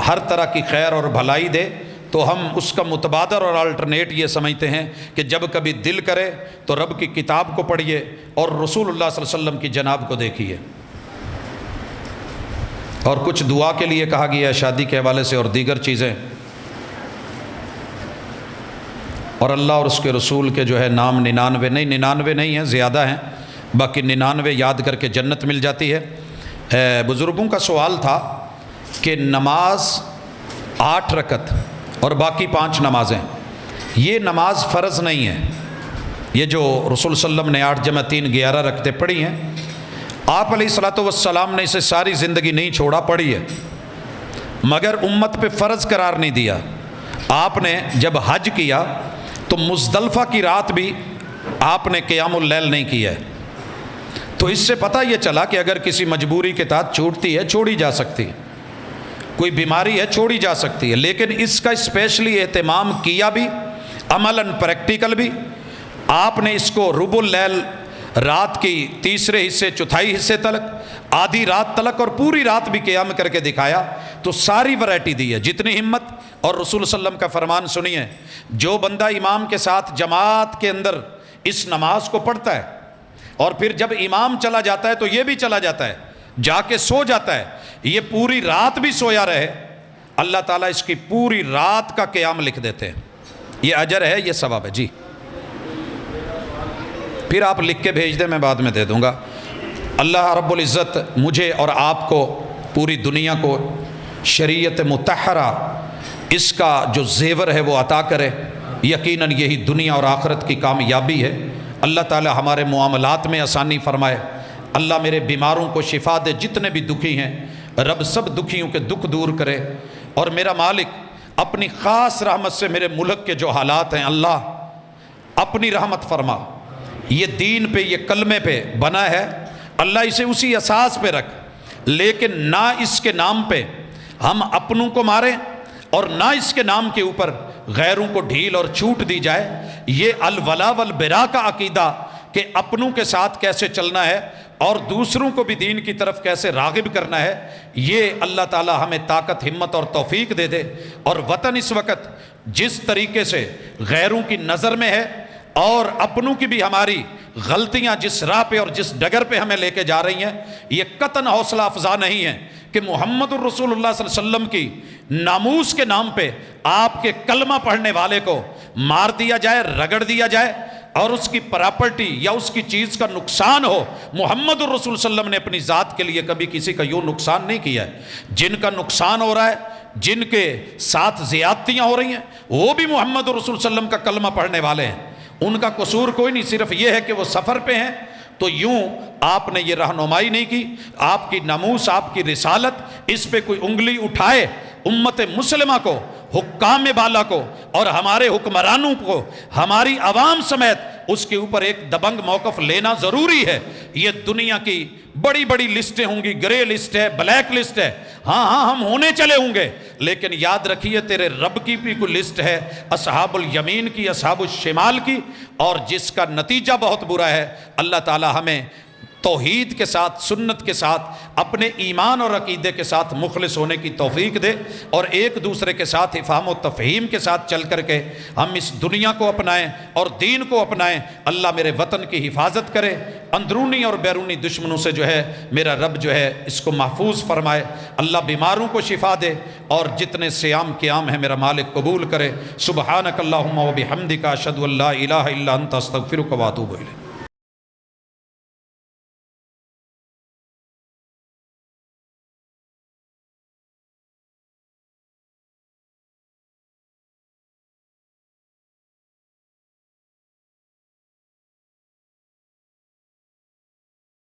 ہر طرح کی خیر اور بھلائی دے۔ تو ہم اس کا متبادر اور الٹرنیٹ یہ سمجھتے ہیں کہ جب کبھی دل کرے تو رب کی کتاب کو پڑھیے، اور رسول اللہ صلی اللہ علیہ وسلم کی جناب کو دیکھیے۔ اور کچھ دعا کے لیے کہا گیا ہے شادی کے حوالے سے اور دیگر چیزیں، اور اللہ اور اس کے رسول کے جو ہے نام 99 نہیں ہیں، زیادہ ہیں، باقی 99 یاد کر کے جنت مل جاتی ہے۔ بزرگوں کا سوال تھا کہ نماز 8 رکعت اور باقی 5 نمازیں، یہ نماز فرض نہیں ہے۔ یہ جو رسول صلی اللہ علیہ وسلم نے 8 × 3 11 رکعتیں پڑھی ہیں، آپ علیہ الصلوۃ والسلام نے اسے ساری زندگی نہیں چھوڑا، پڑھی ہے، مگر امت پہ فرض قرار نہیں دیا۔ آپ نے جب حج کیا تو مزدلفہ کی رات بھی آپ نے قیام اللیل نہیں کیا ہے، تو اس سے پتہ یہ چلا کہ اگر کسی مجبوری کے تحت چھوٹتی ہے، چھوڑی جا سکتی ہے، کوئی بیماری ہے چھوڑی جا سکتی ہے، لیکن اس کا اسپیشلی اہتمام کیا بھی، عملاً پریکٹیکل بھی۔ آپ نے اس کو ربع اللیل، رات کی تیسرے حصے، چوتھائی حصے تلک، آدھی رات تلک، اور پوری رات بھی قیام کر کے دکھایا۔ تو ساری ورائٹی دی ہے، جتنی ہمت۔ اور رسول صلی اللہ علیہ وسلم کا فرمان سنیے، جو بندہ امام کے ساتھ جماعت کے اندر اس نماز کو پڑھتا ہے، اور پھر جب امام چلا جاتا ہے تو یہ بھی چلا جاتا ہے، جا کے سو جاتا ہے، یہ پوری رات بھی سویا رہے، اللہ تعالیٰ اس کی پوری رات کا قیام لکھ دیتے ہیں۔ یہ اجر ہے، یہ ثواب ہے جی۔ پھر آپ لکھ کے بھیج دیں، میں بعد میں دے دوں گا۔ اللہ رب العزت مجھے اور آپ کو، پوری دنیا کو شریعت مطہرہ اس کا جو زیور ہے وہ عطا کرے۔ یقیناً یہی دنیا اور آخرت کی کامیابی ہے۔ اللہ تعالی ہمارے معاملات میں آسانی فرمائے۔ اللہ میرے بیماروں کو شفا دے، جتنے بھی دکھی ہیں رب سب دکھیوں کے دکھ دور کرے۔ اور میرا مالک اپنی خاص رحمت سے میرے ملک کے جو حالات ہیں اللہ اپنی رحمت فرما۔ یہ دین پہ، یہ کلمے پہ بنا ہے، اللہ اسے اسی اساس پہ رکھ، لیکن نہ اس کے نام پہ ہم اپنوں کو ماریں اور نہ اس کے نام کے اوپر غیروں کو ڈھیل اور چھوٹ دی جائے۔ یہ الولا والبرا کا عقیدہ کہ اپنوں کے ساتھ کیسے چلنا ہے اور دوسروں کو بھی دین کی طرف کیسے راغب کرنا ہے، یہ اللہ تعالی ہمیں طاقت، ہمت اور توفیق دے دے۔ اور وطن اس وقت جس طریقے سے غیروں کی نظر میں ہے اور اپنوں کی بھی ہماری غلطیاں جس راہ پہ اور جس ڈگر پہ ہمیں لے کے جا رہی ہیں، یہ قطعاً حوصلہ افزا نہیں ہے کہ محمد الرسول اللہ صلی اللہ علیہ وسلم کی ناموس کے نام پہ آپ کے کلمہ پڑھنے والے کو مار دیا جائے، رگڑ دیا جائے اور اس کی پراپرٹی یا اس کی چیز کا نقصان ہو۔ محمد الرسول صلی اللہ علیہ وسلم نے اپنی ذات کے لیے کبھی کسی کا یوں نقصان نہیں کیا ہے۔ جن کا نقصان ہو رہا ہے، جن کے ساتھ زیادتیاں ہو رہی ہیں، وہ بھی محمد الرسول صلی اللہ علیہ وسلم کا کلمہ پڑھنے والے ہیں۔ ان کا قصور کوئی نہیں، صرف یہ ہے کہ وہ سفر پہ ہیں۔ تو یوں آپ نے یہ رہنمائی نہیں کی، آپ کی ناموس، آپ کی رسالت، اس پہ کوئی انگلی اٹھائے امت مسلمہ کو، حکام بالا کو اور ہمارے حکمرانوں کو، ہماری عوام سمیت اس کے اوپر ایک دبنگ موقف لینا ضروری ہے۔ یہ دنیا کی بڑی بڑی لسٹیں ہوں گی، گرے لسٹ ہے، بلیک لسٹ ہے، ہاں ہم ہونے چلے ہوں گے، لیکن یاد رکھیے تیرے رب کی بھی کوئی لسٹ ہے، اصحاب الیمین کی، اصحاب الشمال کی، اور جس کا نتیجہ بہت برا ہے۔ اللہ تعالی ہمیں توحید کے ساتھ، سنت کے ساتھ، اپنے ایمان اور عقیدے کے ساتھ مخلص ہونے کی توفیق دے، اور ایک دوسرے کے ساتھ افہام و تفہیم کے ساتھ چل کر کے ہم اس دنیا کو اپنائیں اور دین کو اپنائیں۔ اللہ میرے وطن کی حفاظت کرے، اندرونی اور بیرونی دشمنوں سے جو ہے میرا رب جو ہے اس کو محفوظ فرمائے۔ اللہ بیماروں کو شفا دے اور جتنے صیام قیام ہیں میرا مالک قبول کرے۔ سبحانک اللہم و بحمدک، اشہد ان لا الہ الا انت، استغفرک و اتوب الیک۔